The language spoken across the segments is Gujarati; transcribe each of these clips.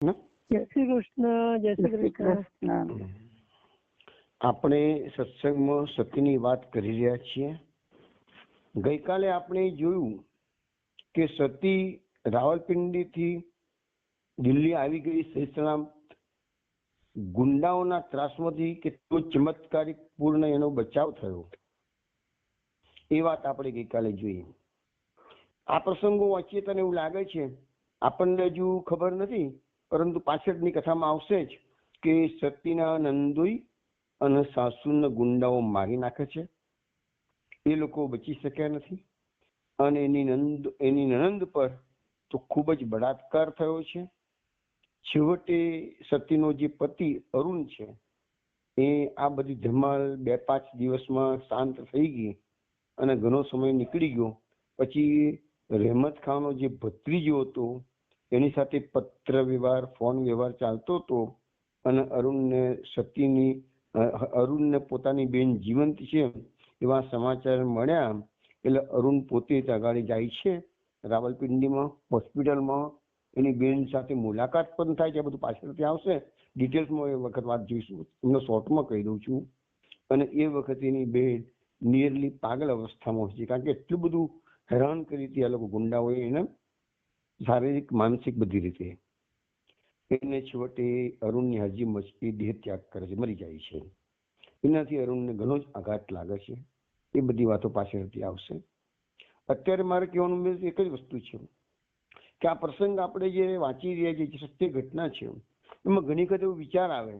ને? જય શ્રી કૃષ્ણ. જય શ્રી કૃષ્ણ. આપણે સત્સંગમાં સતીની વાત કરી રહ્યા છીએ. ગઈકાલે આપણે જોયું કે સતી રાવલપિંડીથી દિલ્હી આવી ગઈ સહીસલામ. ગુંડાઓના ત્રાસમાંથી કેટલો ચમત્કારિક પૂર્ણ એનો બચાવ થયો એ વાત આપણે ગઈકાલે જોઈ. આ પ્રસંગો વાંચીએ તને એવું લાગે છે આપણને હજુ ખબર નથી, પરંતુ પાછળની કથામાં આવશે જ કે સતીના નંદોઈ અને સાસુના ગુંડાઓ મારી નાખે છે. એ લોકો બચી શક્યા નથી અને એની નણંદ પર તો ખૂબ જ બળાત્કાર થયો છે. છેવટે સતીનો જે પતિ અરુણ છે એ આ બધી ધમાલ 2-5 દિવસમાં શાંત થઈ ગઈ અને ઘણો સમય નીકળી ગયો. પછી રહેમત ખાનનો જે ભત્રીજો હતો એની સાથે પત્ર વ્યવહાર, ફોન વ્યવહાર ચાલતો હતો અને અરુણને પોતાની બેન જીવંત છે એવા સમાચાર મળ્યા. એટલે અરુણ પોતે જ આગળ જાય છે રાવલપિંડીમાં હોસ્પિટલમાં. એની બેન સાથે મુલાકાત પણ થાય છે. બધું પાછળથી આવશે, ડિટેલ્સમાં એ વખત વાત જોઈશું. તમને શોર્ટમાં કહી દઉં છું. અને એ વખતે એની બેન નિયરલી પાગલ અવસ્થામાં હોય છે, કારણ કે એટલું બધું હેરાન કરી હતી આ લોકો ગુંડાઓએ એને, શારીરિક માનસિક બધી રીતે. એને છેવટે અરુણની હજી એ દેહ ત્યાગ કરે છે, મરી જાય છે. એનાથી અરુણને ઘણો જ આઘાત લાગે છે. એ બધી વાતો પાછળથી આવશે. અત્યારે મારે કહેવાનું મેં એક જ વસ્તુ છે કે આ પ્રસંગ આપણે જે વાંચી રહ્યા છીએ, સત્ય ઘટના છે, એમાં ઘણી વખત એવો વિચાર આવે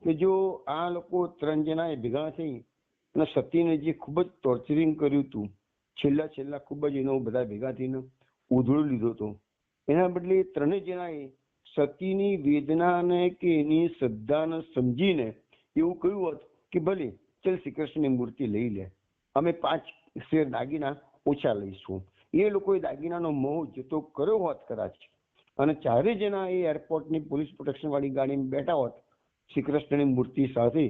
કે જો આ લોકો 3 જણા એ ભેગા થઈ અને સતીને જે ખૂબ જ ટોર્ચરિંગ કર્યું હતું, છેલ્લા ખૂબ જ એનો બધા ભેગા થઈને ઉધળો લીધો હતો, એના બદલે 3 જણાએ સતીની વેદનાને કે એની શ્રદ્ધાને સમજીને એવું કહ્યું હોત કે ભલે ચલ શ્રી કૃષ્ણની મૂર્તિ લઈ લે, અમે 5 શેર દાગીના ઓછા લઈશું. એ લોકોએ દાગીનાનો મોહ જતો કર્યો હોત કદાચ, અને 4 જણા એ એરપોર્ટની પોલીસ પ્રોટેક્શન વાળી ગાડીમાં બેઠા હોત શ્રી કૃષ્ણની મૂર્તિ સાથે,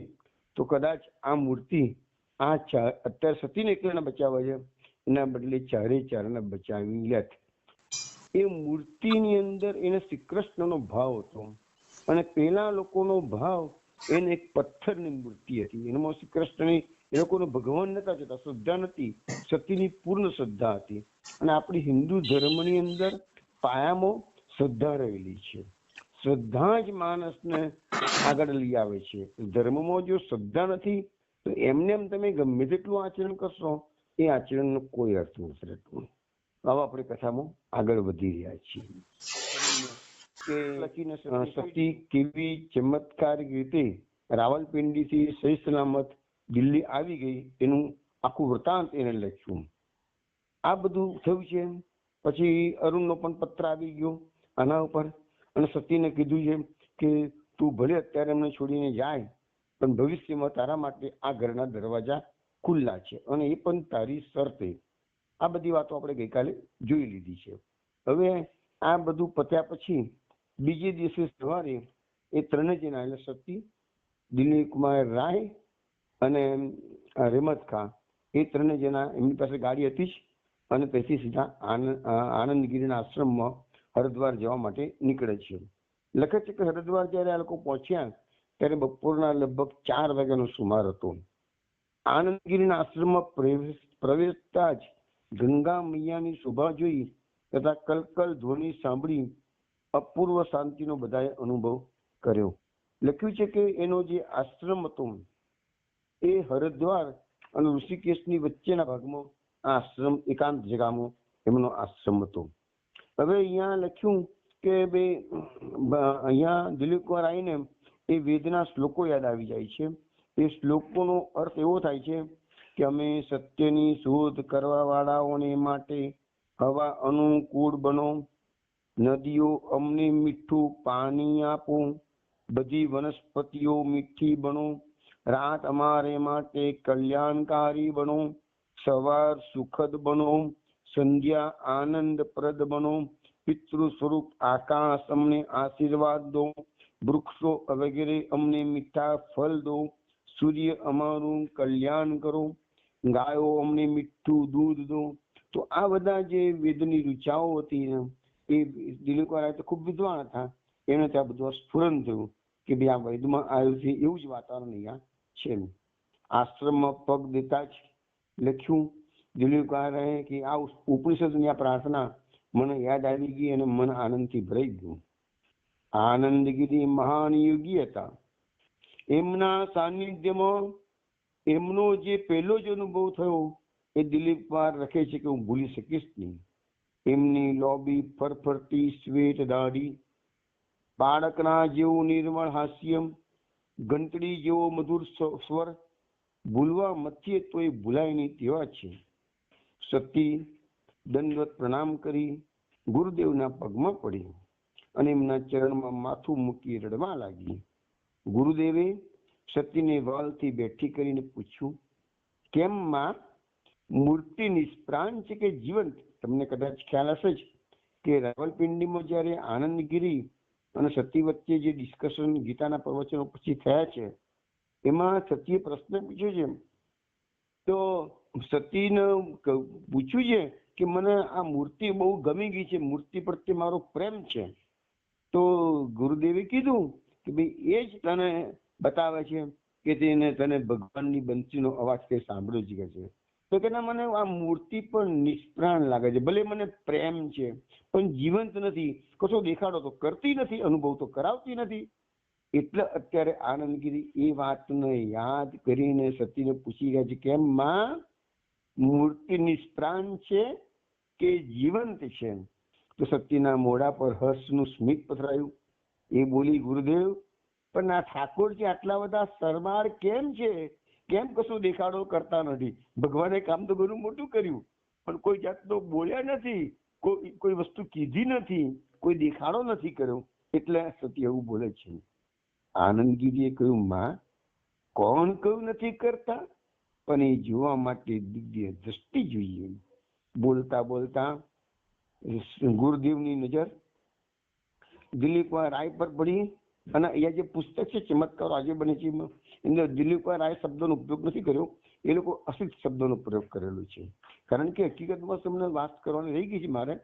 તો કદાચ આ મૂર્તિ અત્યારે સતીને એકલાને બચાવવા છે એના બદલે 4 બચાવી લેત. એ મૂર્તિની અંદર એને શ્રી કૃષ્ણનો ભાવ હતો અને પેલા લોકોનો ભાવ એને એક પથ્થરની મૂર્તિ હતી. એનામાં શ્રી કૃષ્ણની એ લોકોનો ભગવાન નતા જતા, શ્રદ્ધા નથી, સતીની પૂર્ણ શ્રદ્ધા હતી. અને આપણી હિન્દુ ધર્મની અંદર પાયામાં શ્રદ્ધા રહેલી છે. શ્રદ્ધા જ માણસને આગળ લઈ આવે છે. ધર્મમાં જો શ્રદ્ધા નથી તો એમને એમ તમે ગમે તેટલું આચરણ કરશો એ આચરણનો કોઈ અર્થ નથી રહેતો. હવે આપણે કથામાં આગળ વધી રહ્યા છીએ કે સતી કેવી ચમત્કારિક રીતે રાવલપિંડીથી સહી સલામત દિલ્હી આવી ગઈ એનું આખું વૃતાંત એને લખ્યું. આ બધું થયું છે. પછી અરુણનો પણ પત્ર આવી ગયો આના ઉપર, અને સતીને કીધું છે કે તું ભલે અત્યારે એમને છોડીને જાય, પણ ભવિષ્યમાં તારા માટે આ ઘરના દરવાજા ખુલ્લા છે, અને એ પણ તારી શરતે. આ બધી વાતો આપણે ગઈકાલે જોઈ લીધી છે. હવે આ બધું પત્યા પછી બીજે દિવસે સવારે એ 3 જણા એટલે સતી, દિલીપ કુમાર રાય અને રહેમત ખાન, એ 3 જણા એમની પાસે ગાડી હતી જ, અને તેથી સીધા આનંદગીરીના આશ્રમમાં હરિદ્વાર જવા માટે નીકળે છે. લખે છે કે હરિદ્વાર જયારે આ લોકો પહોંચ્યા ત્યારે બપોરના લગભગ 4 વાગ્યાનો સુમાર હતો. આનંદગીરીના આશ્રમમાં પ્રવેશતા જ ગંગા મૈયાની શોભા જોઈ તથા કલકલ ધ્વનિ સાંભળી અપૂર્વ શાંતિનો બધાએ અનુભવ કર્યો. લખ્યું છે કે એનો જે આશ્રમ હતો એ હરિદ્વાર અને ઋષિકેશની વચ્ચેના ભાગમાં આ આશ્રમ એકાંત જગામાં એમનો આશ્રમ હતો. હવે અહીંયા લખ્યું કે અહીંયા દિલીપ કુમાર આવીને એ વેદના શ્લોકો યાદ આવી જાય છે. એ શ્લોકોનો અર્થ એવો થાય છે કે અમે સત્યની શોધ કરવા વાળાઓને માટે હવા અનુકૂળ બનો, નદીઓ અમને મીઠું પાણી આપો, બધી વનસ્પતિઓ મીઠી બનો, રાત અમારે માટે કલ્યાણકારી બનો, સવાર સુખદ બનો, સંધ્યા આનંદપ્રદ બનો, પિતૃ સ્વરૂપ આકાશ અમને આશીર્વાદ દો, વૃક્ષો વગેરે અમને મીઠા ફળ દો, સૂર્ય અમારું કલ્યાણ કરો, ગાયો અમને મીઠું દૂધ દો. તો આ બધા જે વેદની ઋચાઓ હતી એ દિલીપ કુમાર તો ખૂબ વિદ્વાન હતા, એને ત્યાં બધું સ્ફુરન થયું કે ભાઈ આ વૈદમાં આવ્યું છે એવું જ વાતાવરણ અહીંયા છે. આશ્રમમાં પગ દેતા જ લખ્યું દિલીપકારાએ કે આ ઉપનિષદની આ પ્રાર્થના મને યાદ આવી ગઈ અને મન આનંદથી ભરાઈ ગયું. આનંદગીરી મહાન યોગી હતા. એમના સાનિધ્યમાં એમનો જે પહેલો જ અનુભવ થયો એ દિલીપ કુમાર લખે છે કે હું ભૂલી શકીશ નહીં. એમની લોબી ફરફરતી શ્વેત દાઢી, બાળકના જેવું નિર્મળ હાસ્ય, ઘંટડી જેવો મધુર સ્વર, ભૂલવા મથીએ તો એ ભૂલાય નહીં તેવા છે. સતી દંડવત પ્રણામ કરી ગુરુદેવના પગમાં પડી અને એમના ચરણમાં માથું મૂકી રડવા લાગી. ગુરુદેવે સતીને વાલથી બેઠી કરીને પૂછ્યું, કેમ માં, મૂર્તિ નિષ્પ્રાણ છે કે જીવંત? તમને કદાચ ખ્યાલ હશે જ કે રાવલપિંડીમાં જયારે આનંદગીરી અને સતી વચ્ચે જે ડિસ્કશન ગીતાના પ્રવચનો પછી થયા છે એમાં સતીએ પ્રશ્ન પૂછ્યો છે. તો સતીને પૂછ્યું છે કે મને આ મૂર્તિ બહુ ગમી ગઈ છે, મૂર્તિ પ્રત્યે મારો પ્રેમ છે. તો ગુરુદેવે કીધું કે ભાઈ એ જ તને બતાવે છે કે તને ભગવાનની બંસીનો અવાજ તે સાંભળ્યો જ છે. તો કે ના, મને આ મૂર્તિ પણ નિષ્પ્રાણ લાગે છે, ભલે મને પ્રેમ છે પણ જીવંત નથી, કશો દેખાડો તો કરતી નથી, અનુભવ તો કરાવતી નથી. એટલે અત્યારે આનંદગીરી એ વાતને યાદ કરીને સતીને પૂછી રહ્યા છે, કેમ માં, મૂર્તિ નિષ્પ્રાણ છે કે જીવંત છે? તો સતીના મોઢા પર હર્ષનું સ્મિત પથરાયું. એ બોલી, ગુરુદેવ, પણ આ ઠાકોરજી આટલા બધા શરમાળ કેમ છે? કેમ કશું દેખાડો કરતા નથી? ભગવાને કામ તો ઘણું મોટું કર્યું પણ કોઈ જાતનો બોલ્યા નથી, કોઈ વસ્તુ કીધી નથી, કોઈ દેખાડો નથી કર્યો. એટલે સતી એવું બોલે છે. આનંદગીરીએ કહ્યું, માં, કોણ કહ્યું નથી કરતા, પણ એ જોવા માટે દિવ્ય દ્રષ્ટિ જોઈએ. બોલતા બોલતા ગુરુદેવની નજર દિલીપ રાય પર પડી અને અહીંયા જે પુસ્તક છે ચમત્કારો આજે બને છે અંદર દિલીપ રાય શબ્દોનો ઉપયોગ નથી કર્યો, એ લોકો અસિત શબ્દોનો પ્રયોગ કરેલો છે. કારણ કે હકીકતમાં તમને વાત કરવાની રહી ગઈ છે મારે,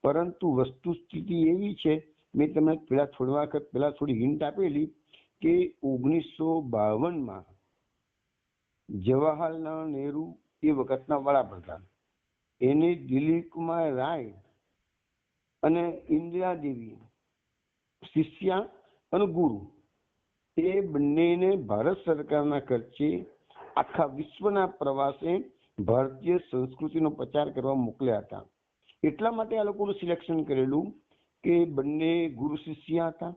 પરંતુ વસ્તુ સ્થિતિ એવી છે, મેં તમને થોડી વખત પહેલા થોડી હિન્ટ આપેલી કે 1952 જવાહરલાલ નહેરુ એ વખતના વડાપ્રધાન, એને દિલીપ કુમાર રાય અને ઇન્દિરા દેવી શિષ્યા અને ગુરુ એ બંનેને ભારત સરકારના ખર્ચે આખા વિશ્વના પ્રવાસે ભારતીય સંસ્કૃતિનો પ્રચાર કરવા મોકલ્યા હતા. એટલા માટે આ લોકોનું સિલેક્શન કરેલું કે બંને ગુરુ શિષ્ય હતા.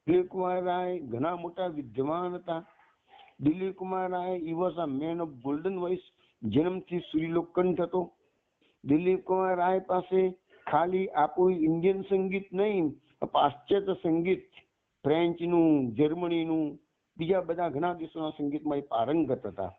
દિલીપ કુમાર રાય ઘણા મોટા વિદ્વાન હતા. દિલીપ કુમાર રાય he was a man of golden voice, જન્મથી સુરીલો કંઠ હતો. દિલીપ કુમાર રાય પાસે ખાલી આપણું ઇન્ડિયન સંગીત નહીં, પાશ્ચાત્ય સંગીત, ફ્રેન્ચનું, જર્મનીનું, બીજા બધા ઘણા દેશોના સંગીતમાં એ પારંગત હતા.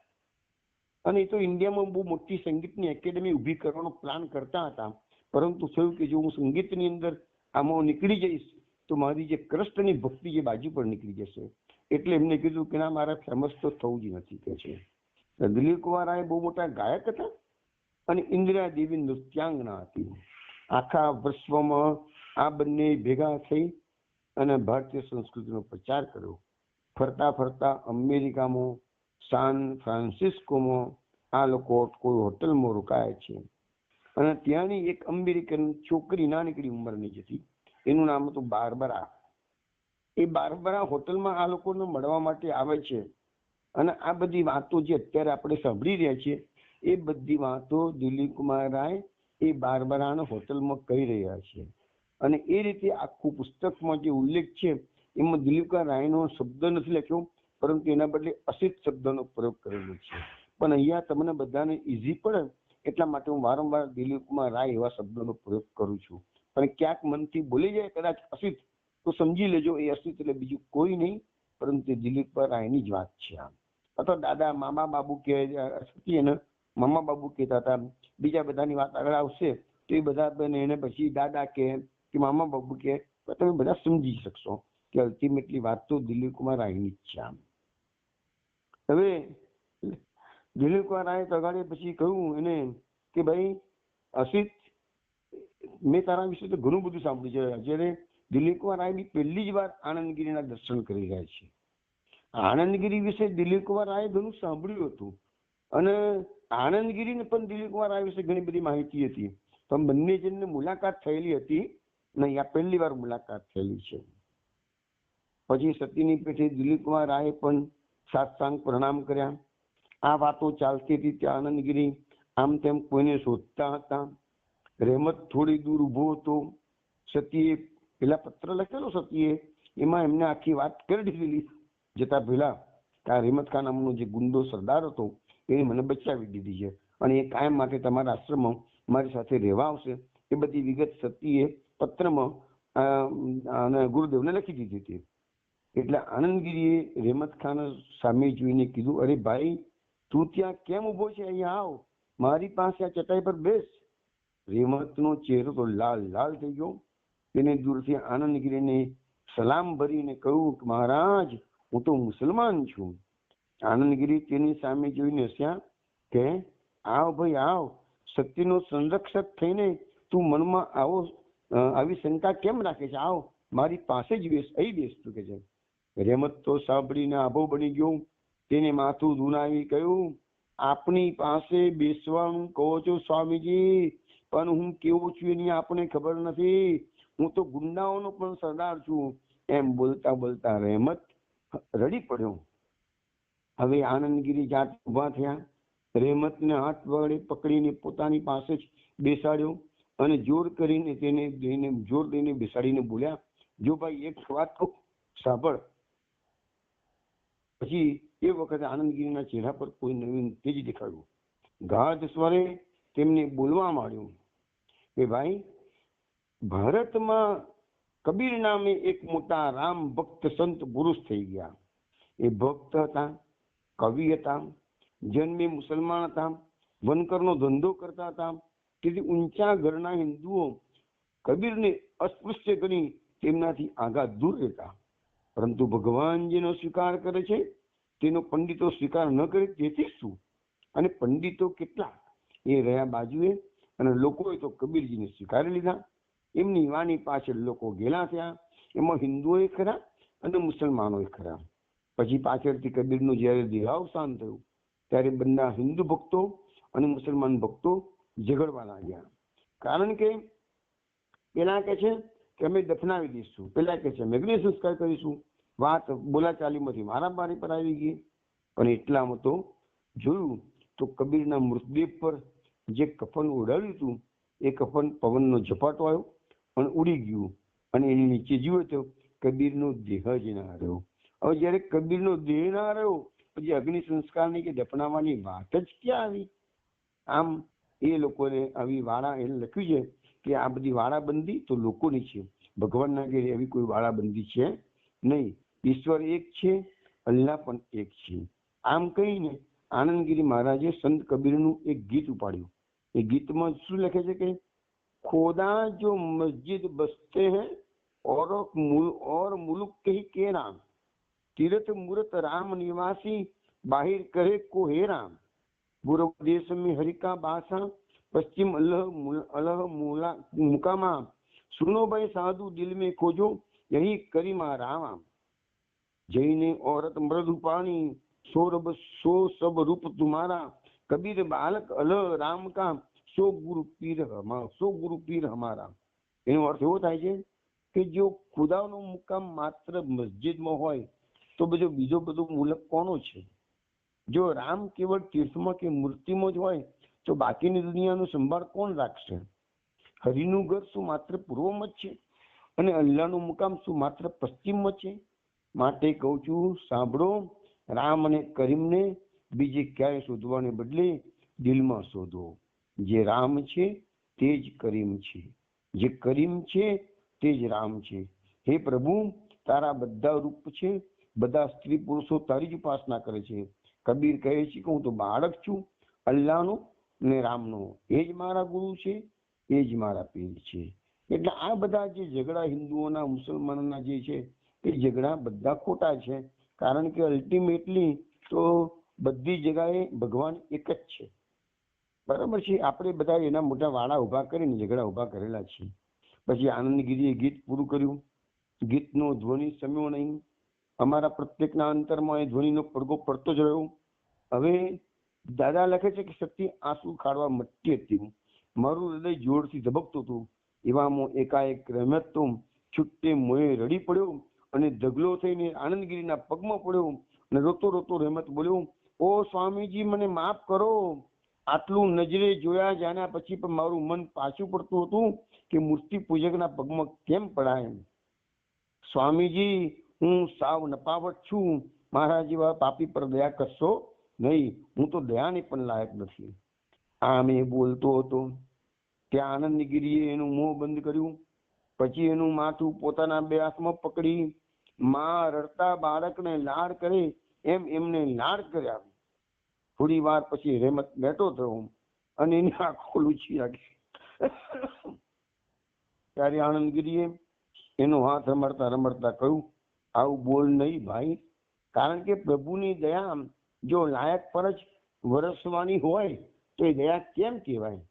અને એ તો ઇન્ડિયામાં બહુ મોટી સંગીતની એકેડેમી ઊભી કરવાનો પ્લાન કરતા હતા. પરંતુ થયું કે જો હું સંગીતની અંદર આમાં નીકળી જઈશ તો મારી જે કૃષ્ણની ભક્તિ જે બાજુ પર નીકળી જશે. એટલે એમને કીધું કે ના, મારે ફેમસ તો થવું જ નથી કે છે. દિલીપ કુમાર રાય બહુ મોટા ગાયક હતા અને ઇન્દિરા દેવી નૃત્યાંગના હતી. આખા વિશ્વમાં આ બંને ભેગા થઈ અને ભારતીય સંસ્કૃતિનો પ્રચાર કર્યો. ફરતા ફરતા અમેરિકામાં, સાન ફ્રાન્સિસ્કોમાં આ લોકો કોઈ હોટલમાં રોકાયા છે. અને ત્યાંની એક અમેરિકન છોકરી, નાનકડી ઉંમરની જ હતી, એનું નામ હતું બાર્બરા. એ બાર્બરા હોટલમાં આ લોકોને મળવા માટે આવે છે. અને આ બધી વાતો જે અત્યારે આપણે સાંભળી રહ્યા છીએ એ બધી વાતો દિલીપ કુમાર રાય એ બાર્બરાના હોટલમાં કહી રહ્યા છે. અને એ રીતે આખું પુસ્તકમાં જે ઉલ્લેખ છે એમાં દિલીપ કુમાર રાયનો શબ્દ નથી લખ્યો, પરંતુ એના બદલે અસિત શબ્દનો પ્રયોગ કરેલો છે. પણ અહીંયા તમને બધાને ઈઝી પડે એટલા માટે હું વારંવાર દિલીપ કુમાર રાય એવા શબ્દોનો પ્રયોગ કરું છું. પણ ક્યાંક મનથી બોલી જાય કદાચ અસિત, તો સમજી લેજો એ અસિત એટલે બીજું કોઈ નહીં, પરંતુ દિલીપ કુમાર રાયની જ વાત છે. અથવા દાદા, મામા, બાબુ કે એને મામા બાબુ કહેતા હતા. બીજા બધાની વાત આગળ આવશે તો એ બધા એને પછી દાદા કે મામા બાબુ કે તમે બધા સમજી શકશો કે અલ્ટિમેટલી વાત તો દિલીપ કુમાર રાયની જ છે. હવે દિલીપ કુમાર રાય તગાડે પછી કહ્યું એને કે ભાઈ અસિત, મેં તારા વિશે તો ઘણું બધું સાંભળ્યું છે. જ્યારે દિલીપ કુમાર રાય બી પહેલી જ વાર આનંદગીરીના દર્શન કરી રહ્યા છે. આનંદગીરી વિશે દિલીપ કુમાર રાય ઘણું સાંભળ્યું હતું અને આનંદગીરીને પણ દિલીપ કુમાર રાય વિશે ઘણી બધી માહિતી હતી, પણ બંને જણને મુલાકાત થયેલી હતી નહીં. આ પહેલી વાર મુલાકાત થયેલી છે. પછી સતીની પેઠે દિલીપ કુમાર રાય પણ સાષ્ટાંગ પ્રણામ કર્યા. આ વાતો ચાલતી હતી ત્યાં આનંદગીરી આમ તેમ કોઈને શોધતા હતા. રહેમત થોડી દૂર ઉભો હતો. સતીએ પેલા પત્ર લખેલો સતીએ, એમાં એમને આખી વાત કરી દીધેલી જતા પહેલા આ રહેમત ખાન નામનો જે ગુંડો સરદાર હતો એને મને બચાવી દીધી છે અને એ કાયમ માટે તમારા આશ્રમમાં મારી સાથે રહેવા આવશે. એ બધી વિગત સતીએ પત્રમાં ગુરુદેવને લખી દીધી હતી. એટલે આનંદગીરીએ રહેમત ખાન સામે જોઈને કીધું, અરે ભાઈ તું ત્યાં કેમ ઉભો છે? અહીંયા આવ, મારી પાસે આ ચટાઈ પર બેસ. રહેમતનો ચહેરો તો લાલ લાલ થઈ ગયો. તેને દૂરથી આનંદગીરીને સલામ ભરીને કહ્યું કે મહારાજ હું તો મુસલમાન છું. આનંદગીરી તેની સામે જોઈને હસ્યા કે આવ ભાઈ આવ, સત્યનો સંરક્ષક થઈને તું મનમાં આવી શંકા કેમ રાખે છે? આવ મારી પાસે જ બેસ, અહીં બેસ તું કે છે. રહેમત તો સાંભળીને આભો બની ગયો. તેને માથું ધુનાવી કહ્યું, આપની પાસે બેસવાનું કહો છો સ્વામીજી, પણ હું કેવો છું એની આપને ખબર નથી. હું તો ગુંડાઓનો પણ સરદાર છું. એમ બોલતા બોલતા રહેમત રડી પડ્યો. હવે આનંદગીરી જાત ઉભા થયા. રહેમતને હાથ વડે પકડીને પોતાની પાસે જ બેસાડ્યો અને જોર કરીને જોર દઈને બેસાડીને બોલ્યા, જો ભાઈ એક વાત કહું સાંભળ. પછી એ વખતે આનંદગીરીના ચહેરા પર કોઈ નવીન તેજ દેખાડ્યું. ગાઢ સ્વરે તેમને બોલવા માંડ્યું કે ભાઈ, ભારતમાં કબીર નામે એક મોટા રામ ભક્ત સંત પુરુષ થઈ ગયા. એ ભક્ત હતા, કવિ હતા, જન્મે મુસલમાન હતા, વનકરનો ધંધો કરતા હતા. તેથી ઊંચા ઘરના હિન્દુઓ કબીરને અસ્પૃશ્ય કરી તેમનાથી આગા દૂર રહેતા. પરંતુ ભગવાન જેનો સ્વીકાર કરે છે તેનો પંડિતો સ્વીકાર ન કરે તેથી શું? અને પંડિતો કેટલા એ રહ્યા બાજુએ અને લોકોએ તો કબીરજીને સ્વીકારી લીધા. એમની વાણી પાછળ લોકો ગેલા થયા. એમાં હિન્દુઓએ ખરા અને મુસલમાનોએ ખરા. પછી પાછળથી કબીરનું જ્યારે દેહાવસાન થયું ત્યારે બંને હિન્દુ ભક્તો અને મુસલમાન ભક્તો ઝઘડવા લાગ્યા. કારણ કે પેલા કે છે કે અમે દફનાવી દઈશું, પેલા કે છે અમે અગ્નિ સંસ્કાર કરીશું. વાત બોલાચાલીમાંથી મારામારી પર આવી ગઈ. પણ એટલામાં તો જોયું તો કબીરના મૃતદેહ પર જે કફન ઓઢાડ્યું હતું એ કફન પવનનો ઝપાટો આવ્યો અને ઉડી ગયું અને એની નીચે જોયું તો કબીરનો દેહ જ ના રહ્યો. હવે જયારે કબીરનો દેહ ના રહ્યો પછી અગ્નિ સંસ્કારની કે દફનાવવાની વાત જ ક્યાં આવી? આમ એ લોકોને આવી વાળા એને લખ્યું છે કે આ બધી વાળાબંધી તો લોકોની છે, ભગવાનના ઘેરે એવી કોઈ વાળાબંધી છે નહીં. ઈશ્વર એક છે, અલ્લાહ પણ એક છે. આમ કહીને આનંદગીરી મહારાજે સંત કબીરનું એક ગીત ઉપાડ્યું. એ ગીતમાં શું લખે છે કે ખોદા જો મસ્જિદ બસતે હૈ और मुल्क कही के राम, तीर्थ मूर्त राम निवासी बाहिर करे को हे राम, पूर्व देश में हरि का बासा पश्चिम अल्लाह मुकामा, सुनो भाई साधु दिल में खोजो यही करीमा राम. जैने औरत मृदु पानी सो सब रूप तुम्हारा, कबीर बालक अल राम का सो गुरु पीर हमारा. એનો અર્થ એવો થાય છે કે જો ખુદાનો મુકામ માત્ર મસ્જિદમાં હોય તો બીજો બધો મુલક કોનો છે? જો રામ કેવળ તીર્થમાં કે મૂર્તિમાં જ હોય તો બાકીની દુનિયાનો સંભાળ કોણ રાખશે? હરિનું ઘર શું માત્ર પૂર્વમાં જ છે અને અલ્લાહનું મુકામ શું માત્ર પશ્ચિમમાં છે? માટે કહું છું સાંભળો, રામ અને કરીમને બીજે ક્યાંય શોધવાને બદલે દિલમાં શોધો. જે રામ છે તે જ કરીમ છે, જે કરીમ છે તે જ રામ છે. હે પ્રભુ, તારા બધા રૂપ છે, બધા સ્ત્રી પુરુષો તારી જ ઉપાસના કરે છે. કબીર કહે છે કે હું તો બાળક છું અલ્લાહનો ને રામનો, એ જ મારા ગુરુ છે, એ જ મારા પીર છે. એટલે આ બધા જે ઝઘડા હિન્દુઓના મુસલમાનોના જે છે એ ઝઘડા બધા ખોટા છે. કારણ કે અલ્ટિમેટલી તો બધી જગ્યાએ ભગવાન એક જ છે, બરાબર છે. આપણે બધા એના મોટા વાળા ઉભા કરીને ઝઘડા ઉભા કરેલા છે. પછી આનંદગીરીએ ગીત પૂરું કર્યું. ગીતનો ધ્વનિ સમ્યો નહીં. અમારા પ્રત્યેકના અંતરમાં એ ધ્વનિનો પડઘો પડતો જ રહ્યો. હવે દાદા લખે છે કે સતી આંસુ ખાડવા મટતી હતી. મારું હૃદય જોરથી ધબકતું હતું. એવામાં એકાએક રહેમત તો છૂટે મોએ રડી પડ્યો અને ઢગલો થઈને આનંદગીરીના પગમાં પડ્યો અને રોતો રોતો રહેમત બોલ્યો, ઓ સ્વામીજી, મને માફ કરો. આટલું નજરે જોયા જાણ્યા પછી પણ મારું મન પાછું પડતું હતું કે મૂર્તિ પૂજકના પગમાં કેમ પડાય. સ્વામીજી, હું સાવ નપાવટ છું. મારા જેવા પાપી પર દયા કરશો નહીં. હું તો દયાને પણ લાયક નથી. આમ એ બોલતો હતો ત્યાં આનંદગીરીએ એનું મોં બંધ કર્યું. પછી એનું માથું પોતાના બે હાથમાં પકડી માં રડતા બાળકને લાડ કરે એમ એમને લાડ કર્યા. થોડી વાર પછી રહેમત બેઠો થયો અને એની આંખો લૂછી રાખી. ત્યારે આનંદગીરીએ એનો હાથ રમડતા રમડતા કહ્યું, આવું બોલ નહીં ભાઈ, કારણ કે પ્રભુની દયા જો લાયક પર જ વરસવાની હોય તો એ દયા કેમ કહેવાય?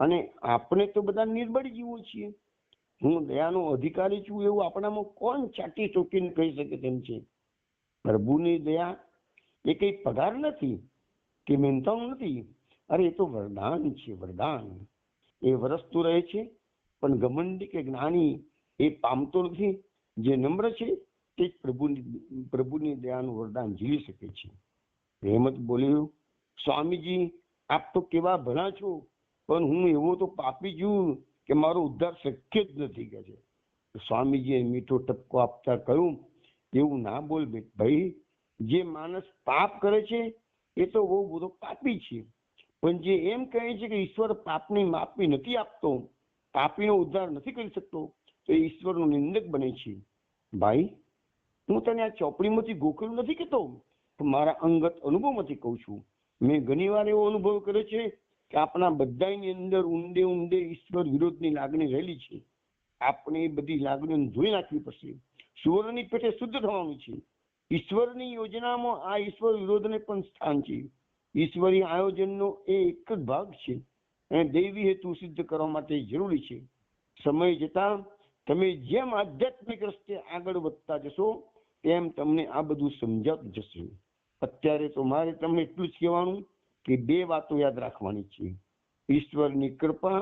અને આપણે તો બધા નિર્બળ જીવો છીએ. હું દયાનો અધિકારી છું એવું આપણામાં કોણ ચાટી ચોકીને કહી શકે તેમ છે? પ્રભુની દયા એ કઈ પગાર નથી કે મહેનતાણું નથી. અરે એ તો વરદાન છે, વરદાન. એ વરસતું રહે છે, પણ ઘમંડી કે જ્ઞાની એ પામતો નથી. જે નમ્ર છે તે જ પ્રભુની દયાનું વરદાન ઝીલી શકે છે. રહેમત બોલ્યું, સ્વામીજી, આપ તો કેવા ભલા છો, પણ હું એવો તો પાપી છું કે મારો ઉદ્ધાર શક્ય જ નથી કે છે. સ્વામીજીએ મીઠો ટપકો આપતા કહ્યું, એવું ના બોલ ભાઈ. જે માણસ પાપ કરે છે એ તો બહુ બધો પાપી છે, પણ જે એમ કહે છે કે ઈશ્વર પાપની માફી નથી આપતો, પાપીનો ઉદ્ધાર નથી કરી શકતો, તો એ ઈશ્વરનો નિંદક બને છે. ભાઈ, હું તને આ ચોપડીમાંથી ગોખેલું નથી કહેતો, પણ મારા અંગત અનુભવમાંથી કહું છું. મેં ઘણી વાર એવો અનુભવ કર્યો છે કે આપણા બધાની અંદર ઊંડે ઊંડે ઈશ્વર વિરોધની લાગણી રહેલી છે. આપણે એ બધી લાગણીઓને ધોઈ નાખવી પડશે. સુવર્ણની પેટે શુદ્ધ થવાનું છે. ઈશ્વરની યોજનામાં આ ઈશ્વર વિરોધને પણ સ્થાન છે. ઈશ્વરી આયોજનનો એ એક જ ભાગ છે અને દૈવી હેતુ સિદ્ધ કરવા માટે જરૂરી છે. સમય જતા તમે જેમ આધ્યાત્મિક રસ્તે આગળ વધતા જશો તેમ તમને આ બધું સમજાતું જશે. અત્યારે તો મારે તમને એટલું જ કહેવાનું કે બે વાતો યાદ રાખવાની છે. ઈશ્વરની કૃપા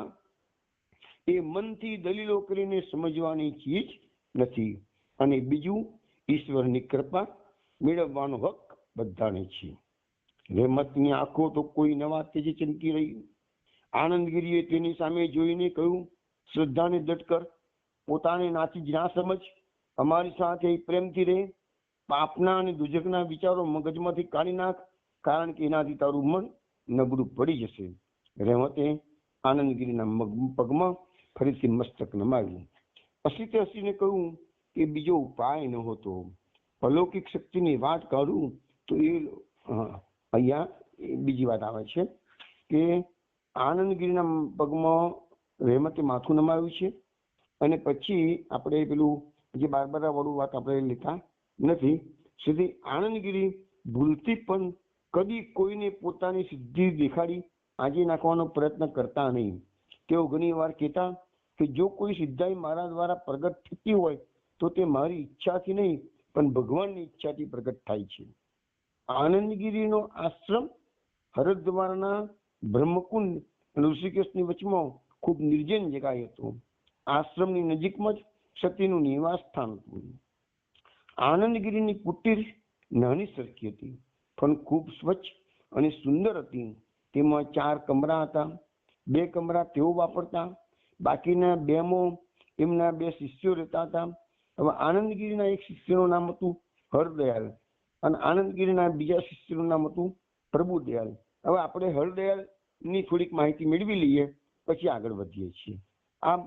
એ મનથી દલીલો કરીને સમજવાની ચીજ નથી, અને બીજું, ઈશ્વરની કૃપા મેળવવાનો હક બધાને છે. રહેમતની આંખો તો કોઈ નવા તેજે ચમકી રહી. આનંદગીરીએ તેની સામે જોઈને કહ્યું, શ્રદ્ધાને દટ કર, પોતાને નાથી જ ના સમજ, અમારી સાથે પ્રેમથી રહે, પાપના અને દુજકના વિચારો મગજમાંથી કાઢી નાખ, કારણ કે એનાથી તારું મન નબળું પડી જશે. રહેમતે આનંદગીરીના પગમાં ફરીથી મસ્તક નમાવ્યું. હસીતે હસીને કહ્યું કે બીજો ઉપાય નહોતો. અલૌકિક શક્તિની વાત કાઢું તો એ અહીંયા બીજી વાત આવે છે કે આનંદગીરીના પગમાં રહેમતે માથું નમાવ્યું છે, અને પછી આપણે પેલું જે બારબરા વાળું વાત આપણે લેતા નથી. સુધી આનંદગીરી ભૂલથી પણ કદી કોઈને પોતાની સિદ્ધિ દેખાડી આજી નાખવાનો પ્રયત્ન કરતા નહીં. તેઓ ઘણી વાર કહેતા કે જો કોઈ સિદ્ધાઈ મારા દ્વારા પ્રગટ થતી હોય તો તે મારી ઈચ્છાથી નહીં પણ ભગવાનની ઈચ્છાથી પ્રગટ થાય છે. આનંદગીરીનો આશ્રમ હરિદ્વારના બ્રહ્મકુંડ ઋષિકેશની વચમાં ખૂબ નિર્જન જગ્યાએ હતો. આશ્રમની નજીકમાં જ સતીનું નિવાસ સ્થાન હતું. આનંદગીરીની કુટીર નાની સરખી હતી, પણ ખૂબ સ્વચ્છ અને સુંદર હતી. તેમાં 4 કમરા હતા. 2 કમરા તેઓ વાપરતા, બાકીના 2માં એમના 2 શિષ્યો રહેતા હતા. હવે આનંદગીરીના એક શિષ્યનું નામ હતું હરદયાલ અને આનંદગીરીના બીજા શિષ્યનું નામ હતું પ્રભુદયાલ. હવે આપણે હરદયાલની થોડીક માહિતી મેળવી લઈએ, પછી આગળ વધીએ છીએ. આ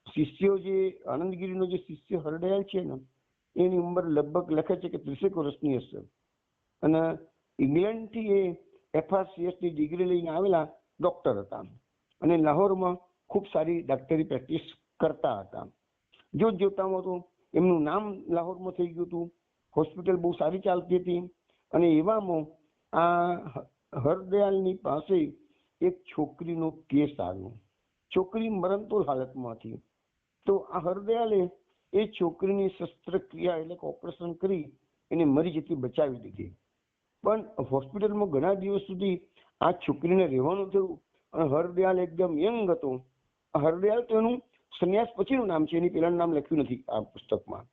શિષ્યો જે આનંદગીરીનો જે શિષ્ય હરદયાલ છે ને, એની ઉંમર લગભગ લખે છે કે 30 વર્ષની હશે, અને ઇંગ્લેન્ડથી એ FRCSની ડિગ્રી લઈને આવેલા ડોક્ટર હતા, અને લાહોરમાં ખૂબ સારી ડોક્ટરી પ્રેક્ટિસ કરતા હતા. જોતામાં તો એમનું નામ લાહોરમાં થઈ ગયું હતું. હોસ્પિટલ બહુ સારી ચાલતી હતી, અને એવામાં આ હરદયાલની પાસે એક છોકરીનો કેસ આવ્યો. છોકરી મરણતોલ હાલતમાં હતી. તો આ હરદયાલે એ છોકરીની શસ્ત્રક્રિયા એટલે કે ઓપરેશન કરી એને મરી જતી બચાવી દીધી. પણ હોસ્પિટલમાં ઘણા દિવસ સુધી આ છોકરીને રહેવાનું થયું. અને હરદયાલ એકદમ યંગ હતો. હરદયાલ તો એનું સંન્યાસ પછીનું નામ છે, એની પહેલાનું નામ લખ્યું નથી આ પુસ્તકમાં.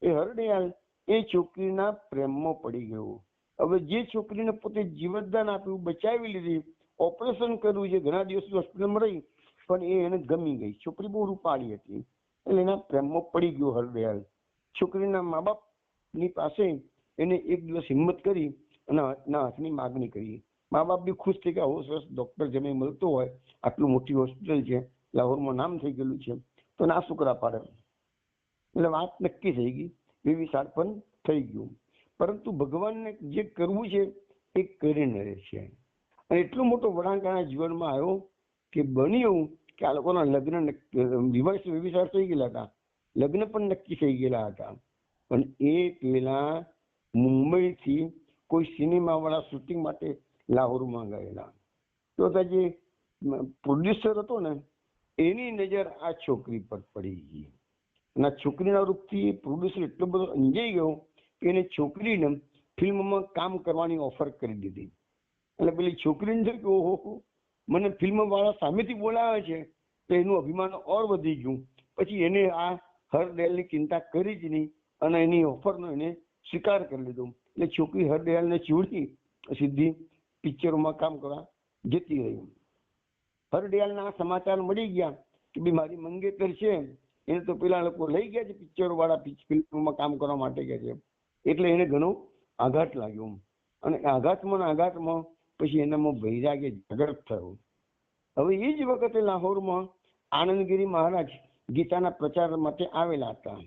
એ હરદયાલ એ છોકરીના પ્રેમમાં પડી ગયો. હવે જે છોકરીને પોતે જીવતદાન આપ્યું, બચાવી લીધી, ઓપરેશન કર્યું છે, ઘણા દિવસ હોસ્પિટલમાં રહી, પણ એ એને ગમી ગઈ. છોકરી બહુ રૂપાળી હતી એટલે એના પ્રેમમાં પડી ગયો હરદયાલ. છોકરીના મા બાપ ની પાસે એને એક દિવસ હિંમત કરી અને એના હાથની માગણી કરી. મા બાપ બી ખુશ થઈ કે આવો સરસ ડોક્ટર જેને મળતો હોય, આટલું મોટી હોસ્પિટલ છે, લાહોરમાં નામ થઈ ગયેલું છે, તો ના છોકરા પાડે. એટલે વાત નક્કી થઈ ગઈ, બેબીસાર પણ થઈ ગયું. પરંતુ ભગવાનને જે કરવું છે એ કરીને રહે છે. અને એટલો મોટો વળાંક આના જીવનમાં આવ્યો કે બન્યું કે આ લોકોના લગ્ન વિવાહ થઈ ગયેલા હતા, લગ્ન પણ નક્કી થઈ ગયેલા હતા. પણ એ પેલા મુંબઈથી કોઈ સિનેમા વાળા શૂટિંગ માટે લાહોરમાં ગયેલા. તો જે પ્રોડ્યુસર હતો ને એની નજર આ છોકરી પર પડી ગઈ. અને આ છોકરીના રૂપથી પ્રોડ્યુસર એટલો બધો અંજાઈ ગયો કે એને છોકરીને ફિલ્મમાં કામ કરવાની ઓફર કરી દીધી. એટલે પેલી છોકરીને છે કે ઓહો, મને ફિલ્મ વાળા સામેથી બોલાવે છે, તો એનું અભિમાન ઓર વધી ગયું. પછી એને આ હરદયાલની ચિંતા કરી જ નહીં અને એની ઓફરનો એને સ્વીકાર કરી લીધો. એટલે છોકરી હરદયાલને ચીવડી સીધી પિક્ચરોમાં કામ કરવા જતી રહી. હરદયાલના સમાચાર મળી ગયા કે ભાઈ મારી મંગેતર છે, એને તો પેલા લોકો લઈ ગયા છે પિક્ચરો વાળા, ફિલ્મોમાં કામ કરવા માટે ગયા છે. એટલે એને ઘણો આઘાત લાગ્યો. અને આઘાતમાં પછી એનામાં વૈરાગ્ય જાગૃત થયો. હવે એ જ વખતે લાહોરમાં આનંદગીરી મહારાજ ગીતાના પ્રચાર માટે આવેલા હતા.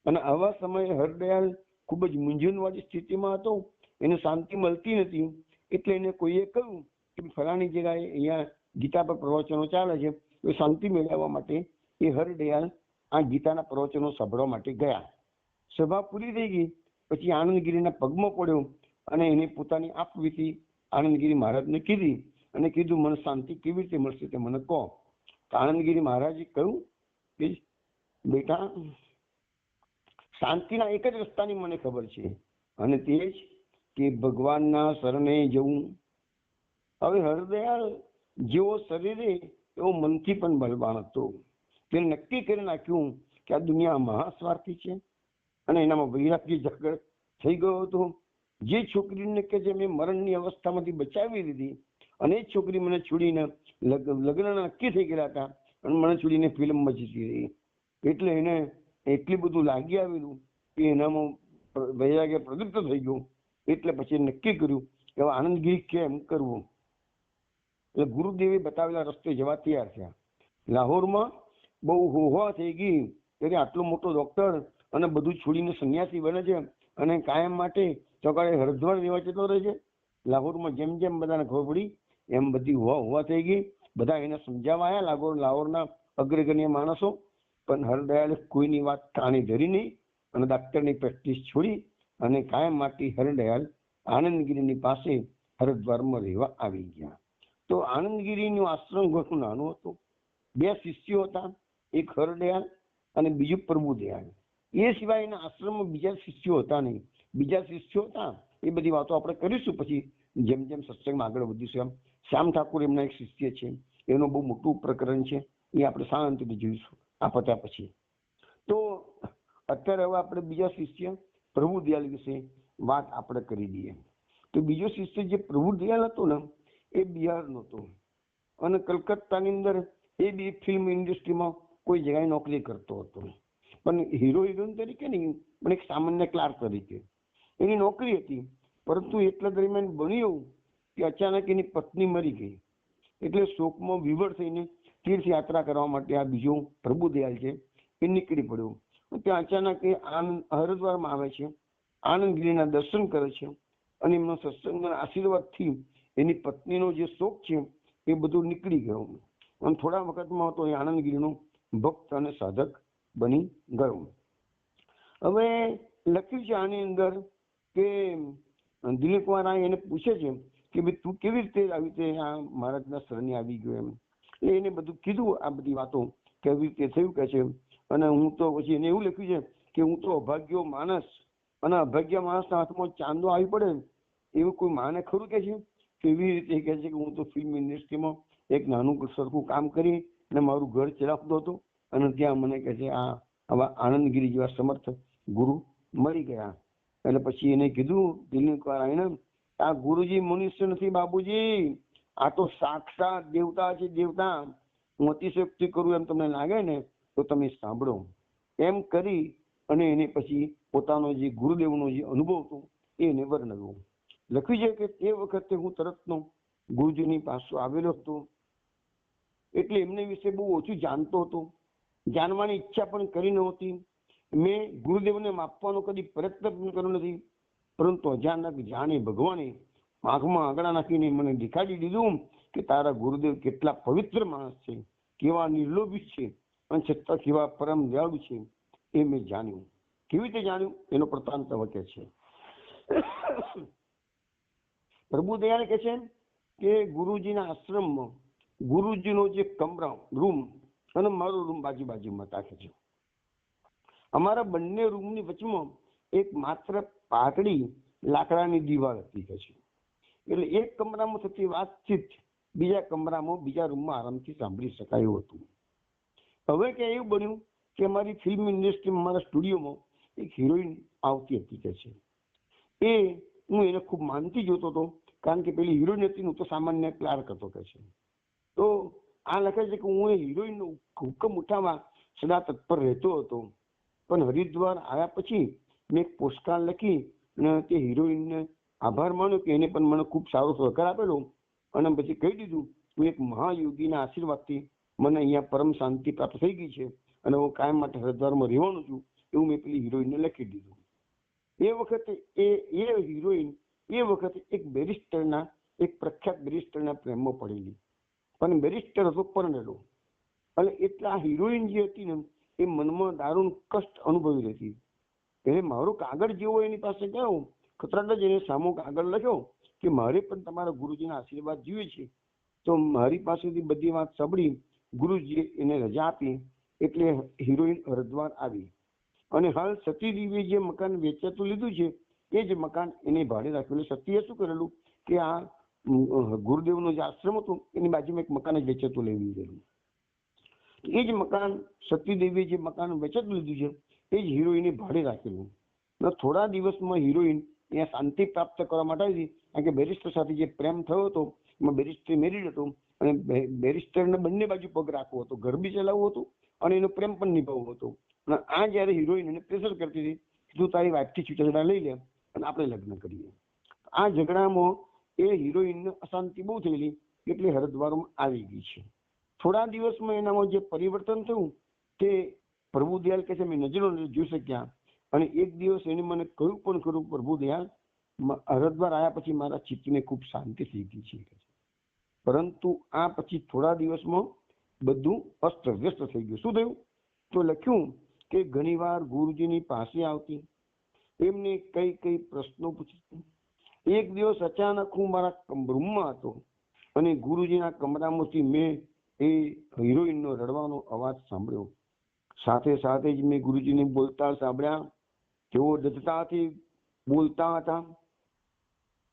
અને આવા સમયે હરદયાલ ખૂબ જ મૂંઝવણવાળી સ્થિતિમાં હતો, એને શાંતિ મળતી નથી. એટલે એને કોઈએ કહ્યું કે ફલાણી જગ્યાએ અહીંયા ગીતા પર પ્રવચનો ચાલે છે, તો શાંતિ મેળવવા માટે એ હરદયાલ આ ગીતાના પ્રવચનો સાંભળવા માટે ગયા. સભા પૂરી થઈ ગઈ પછી આનંદગીરીના પગમાં પડ્યો અને એને પોતાની આપવીતી આનંદગીરી મહારાજને કીધી અને કીધું મને શાંતિ કેવી રીતે મળશે તે મને કહો. તો આનંદગીરી મહારાજે કહ્યું કે બેટા, શાંતિના એક જ રસ્તાની મને ખબર છે, અને તે જ કે ભગવાનના શરણે જવું. હવે હરદયાલ જેવો શરીરે એવો મનથી પણ બલવાન હતો. તેને નક્કી કરી નાખ્યું કે આ દુનિયા મહાસ્વાર્થી છે અને એનામાં વૈરાગ્ય જાગૃત થઈ ગયો હતો. જે છોકરીને કે જે મેં મરણની અવસ્થામાંથી બચાવી લીધી અને એ છોકરી મને છોડીને લગ્ન નક્કી થઈ ગયા હતા અને મને છોડીને ફિલ્મમાં જતી રહી. એટલે એને એટલી બધું લાગી આવેલું કે એનામાં વૈરાગ્ય પ્રદુપ્ત થઈ ગયું. એટલે પછી નક્કી કર્યું કે હવે આનંદગીરી કેમ કરવું. એટલે ગુરુદેવે બતાવેલા રસ્તે જવા તૈયાર થયા. લાહોરમાં બહુ હોહા થઈ ગઈ ત્યારે આટલો મોટો ડોક્ટર અને બધું છોડીને સંન્યાસી બને છે અને કાયમ માટે ચોકાડે હરિદ્વાર રહેવા જતો રહે છે. લાહોરમાં જેમ જેમ બધાને ખબર પડી એમ બધી હોવા થઈ ગઈ. બધા એને સમજાવવા આવ્યા લાહોરના અગ્રગણ્ય માણસો, પણ હરદયાલે કોઈની વાત કાને ધરી નહીં અને ડાક્ટરની પ્રેક્ટિસ છોડી અને કાયમ માટે હરદયાલ આનંદગીરીની પાસે હરિદ્વારમાં રહેવા આવી ગયા. તો આનંદગીરીનો આશ્રમ ઘણો નાનો હતો. 2 શિષ્યો હતા, એક હરદયાલ અને બીજું પ્રભુદયાલ. એ સિવાય એના આશ્રમમાં બીજા શિષ્યો હતા નહીં. બીજા શિષ્યો હતા એ બધી વાતો આપણે કરીશું પછી જેમ જેમ સત્સંગમાં આગળ વધીશું એમ. શ્યામ ઠાકુર એમના એક શિષ્ય છે, એનું બહુ મોટું પ્રકરણ છે, એ આપણે શાંતિથી જોઈશું આ પત્યા પછી. તો અત્યારે હવે આપણે બીજા શિષ્ય પ્રભુદયાલ વિશે વાત આપણે કરી દઈએ. તો બીજો શિષ્ય જે પ્રભુદયાલ હતો ને એ બિહારનો હતો અને કલકત્તાની અંદર એ બી ફિલ્મ ઇન્ડસ્ટ્રીમાં કોઈ જગ્યાએ નોકરી કરતો હતો, પણ હીરો હિરોઈન તરીકે નહીં, પણ એક સામાન્ય ક્લાર્ક તરીકે એની નોકરી હતી. પરંતુ એટલા દરમિયાન બન્યું કે અચાનક એની પત્ની મરી ગઈ. એટલે શોકમાં વિવળ થઈને તીર્થયાત્રા કરવા માટે આ બીજો પ્રભુદયાલ છે એ નીકળી પડ્યો. ત્યાં અચાનક એ હરિદ્વારમાં આવે છે, આનંદગીરીના દર્શન કરે છે અને એમનો સત્સંગના આશીર્વાદથી એની પત્નીનો જે શોક છે એ બધું નીકળી ગયો અને થોડા વખતમાં તો એ આનંદગીરીનો ભક્ત અને સાધક બની ગયો. હવે લખ્યું છે આની અંદર કે દિલીપકુમાર રાય એને પૂછે છે કે ભાઈ તું કેવી રીતે આવી રીતે આ મહારાજના શરણે આવી ગયો એમ. એટલે એને બધું કીધું આ બધી વાતો કેવી રીતે થયું કે છે. અને હું તો પછી એને એવું લખ્યું છે કે હું તો અભાગ્યો માણસ, અને અભાગ્ય માણસના હાથમાં ચાંદો આવી પડે એવું કોઈ માને ખરું કે છે? એવી રીતે કહે છે કે હું તો ફિલ્મ ઇન્ડસ્ટ્રીમાં એક નાનું સરખું કામ કરી અને મારું ઘર ચલાવતો હતો, અને ત્યાં મને કહે છે આ આવા આનંદગીરી જેવા સમર્થ ગુરુ મળી ગયા. એટલે પછી એને કીધું દિલીપકુમાર આઈને, આ ગુરુજી મનુષ્ય નથી બાબુજી, આ તો સાક્ષાત દેવતા છે, દેવતા. હું અતિશયોક્તિ કરું એમ તમને લાગે ને તો તમે સાંભળો. એમ કરી અને એને પછી પોતાનો જે ગુરુદેવનો જે અનુભવ હતો એને વર્ણવ્યો. લખ્યું છે કે તે વખતે હું તરતનો ગુરુજીની પાસે આવેલો હતો, એટલે એમને વિશે બહુ ઓછું જાણતો હતો, જાણવાની ઈચ્છા પણ કરી નહોતી. મેં ગુરુદેવને માપવાનો કદી પ્રયત્ન પણ કર્યો નથી, પરંતુ અચાનક જાણે ભગવાને આંખમાં આંગળા નાખીને મને દેખાડી દીધું કે તારા ગુરુદેવ કેટલા પવિત્ર માણસ છે, કેવા નિર્લોભી છે, અને છતાં કેવા પરમ દયાળુ છે એ મેં જાણ્યું. કેવી રીતે જાણ્યું એનો વૃત્તાંત વચ્ચે છે. પ્રભુ દયાળ કહે છે કે ગુરુજીના આશ્રમમાં ગુરુજીનો જે કમરા રૂમ અને મારો રૂમ બાજુમાં રાખે છે. અમારા બંને રૂમની વચમાં એક માત્ર પાતળી લાકડાની દિવાલ હતી કે છે. એટલે એક કમરામાં થતી વાતચીત બીજા કમરામાં બીજા રૂમમાં આરામથી સાંભળી શકાયું હતું. હવે કે એવું બન્યું કે અમારી ફિલ્મ ઇન્ડસ્ટ્રીમાં મારા સ્ટુડિયોમાં એક હિરોઈન આવતી હતી કે છે. એ હું એને ખૂબ માનતી જોતો હતો, કારણ કે પેલી હિરોઈન હતી હું તો સામાન્ય ક્લાર્ક હતો કે છે. તો આ લખે છે કે હું એ હિરોઈનનો હુકમ ઉઠાવવા સદા તત્પર રહેતો હતો, પણ હરિદ્વાર આવ્યા પછી મેં એક પોસ્ટકાર્ડ લખી અને તે હિરોઈનને આભાર માન્યો કે એને પણ મને ખૂબ સારો સહકાર આપેલો, અને પછી કહી દીધું હું એક મહાયોગીના આશીર્વાદથી મને અહીંયા પરમ શાંતિ પ્રાપ્ત થઈ ગઈ છે અને હું કાયમ માટે હરિદ્વારમાં રહેવાનું છું, એવું મેં પેલી હિરોઈનને લખી દીધું. એ વખતે એ હિરોઈન એ વખતે એક બેરિસ્ટરના, એક પ્રખ્યાત બેરિસ્ટરના પ્રેમમાં પડેલી, પણ બેરિસ્ટર હતો પરણેલો. અને એટલે આ હિરોઈન જે હતી ને એ મનમાં દારૂણ કષ્ટ અનુભવી રહેતી. એટલે મારો કાગળ જેવો એની પાસે ગયો, તરત જ એને સામો કાગળ લખ્યો કે મારે પણ તમારા ગુરુજીના આશીર્વાદ જોઈએ છે. તો મારી પાસેથી બધી વાત સાંભળી ગુરુજીએ એને રજા આપી, એટલે હિરોઈન હરિદ્વાર આવી. અને હાલ સતીદેવીએ જે મકાન વેચાતું લીધું છે એ જ મકાન એને ભાડે રાખ્યું. એટલે સતીએ શું કરેલું કે આ ગુરુદેવનો જે આશ્રમ હતો એની બાજુમાં એક મકાન જ વેચાતું લઈ લીધેલું. એ જ મકાન સતીદેવીએ જે મકાન વેચાતું લીધું છે એ જ હિરોઈને ભાડે રાખેલું. થોડા દિવસમાં હિરોઈન અહીંયા શાંતિ પ્રાપ્ત કરવા માટે આવી, કારણ કે બેરિસ્ટર સાથે જે પ્રેમ થયો હતો એમાં બેરિસ્ટર મેરીડ હતો, અને બેરિસ્ટરને બંને બાજુ પગ રાખવો હતો, ઘર બી ચલાવવું હતું અને એનો પ્રેમ પણ નિભાવવો હતો. અને આ જયારે હિરોઈન એને પ્રેશર કરતી હતી તું તારી વાઈફથી છૂટાછેડા લઈ લે અને આપણે લગ્ન કરીએ. આ ઝઘડામાં એ હિરોઈનને અશાંતિ બહુ થયેલી, એટલે હરિદ્વારમાં આવી ગઈ છે. થોડા દિવસમાં એનામાં જે પરિવર્તન થયું તે પ્રભુ દયાલ કહે છે મેં નજરો જોઈ શક્યા. અને એક દિવસ એને મને કહ્યું પણ ખરું, પ્રભુ દયાલ હરિદ્વાર આવ્યા પછી મારા ચિત્તને ખૂબ શાંતિ થઈ ગઈ છે, પરંતુ આ પછી થોડા દિવસમાં બધું અસ્તવ્યસ્ત થઈ ગયું. શું થયું? તો લખ્યું કે ઘણી વાર ગુરુજીની પાસે આવતી, એમને કઈ પ્રશ્નો પૂછતી. એક દિવસ અચાનક હું મારા રૂમમાં હતો અને ગુરુજીના કમરામાંથી મેં એ હિરોઈનનો રડવાનો અવાજ સાંભળ્યો. સાથે સાથે જ મેં ગુરુજીને બોલતા સાંભળ્યા. તેઓ દૃઢતાથી બોલતા હતા,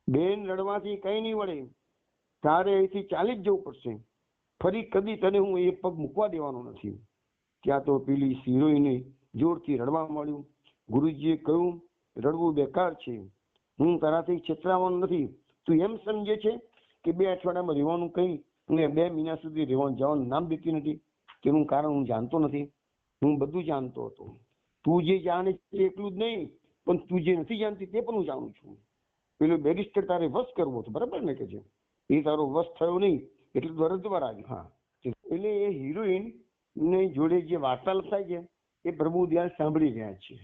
બેન રડવાથી કઈ નહીં વળે, તારે અહીંથી ચાલી જ જવું પડશે, ફરી કદી તને હું એ પગ મૂકવા દેવાનો નથી. ત્યાં તો પેલી હિરોઈને જોરથી રડવા મળ્યું. ગુરુજીએ કહ્યું રડવું બેકાર છે, હું તારાથી છેતરાવાનો નથી. તું એમ સમજે છે કે 2 અઠવાડિયામાં રહેવાનું કહી અને 2 મહિના સુધી જવાનું નામ દેતી નથી? તેનું કારણ હું જાણતો નથી. હું બધું જાણતો હતો. તું જે જાણે છે એટલું જ નહીં, પણ તું જે નથી જાણતી તે પણ હું જાણું છું. પેલો બેરિસ્ટર તારે વશ કરવો હતો, બરાબર ને? કે છે એ તારો વશ થયો નહીં એટલે તું હરિદ્વાર આવી. હા, એટલે એ હિરોઈન ને જોડે જે વાર્તાલાપ થાય છે એ પ્રભુ દયાલ સાંભળી રહ્યા છે.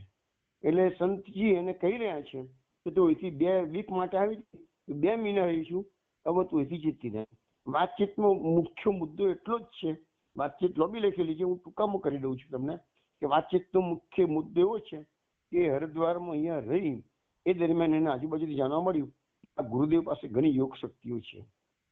એટલે સંતજી એને કહી રહ્યા છે કે તું અહીંથી 2 વીક માટે આવી, 2 મહિના રહીશું, હવે તું અહીંથી જીતતી જાય. વાતચીતનો મુખ્ય મુદ્દો એટલો જ છે, વાતચીત લોબી લખેલી છે, હું ટૂંકામાં કરી દઉં છું તમને કે વાતચીતનો મુખ્ય મુદ્દો એવો છે કે હરિદ્વારમાં અહીંયા રહી એ દરમિયાન એને આજુબાજુથી જાણવા મળ્યું આ ગુરુદેવ પાસે ઘણી યોગ શક્તિઓ છે.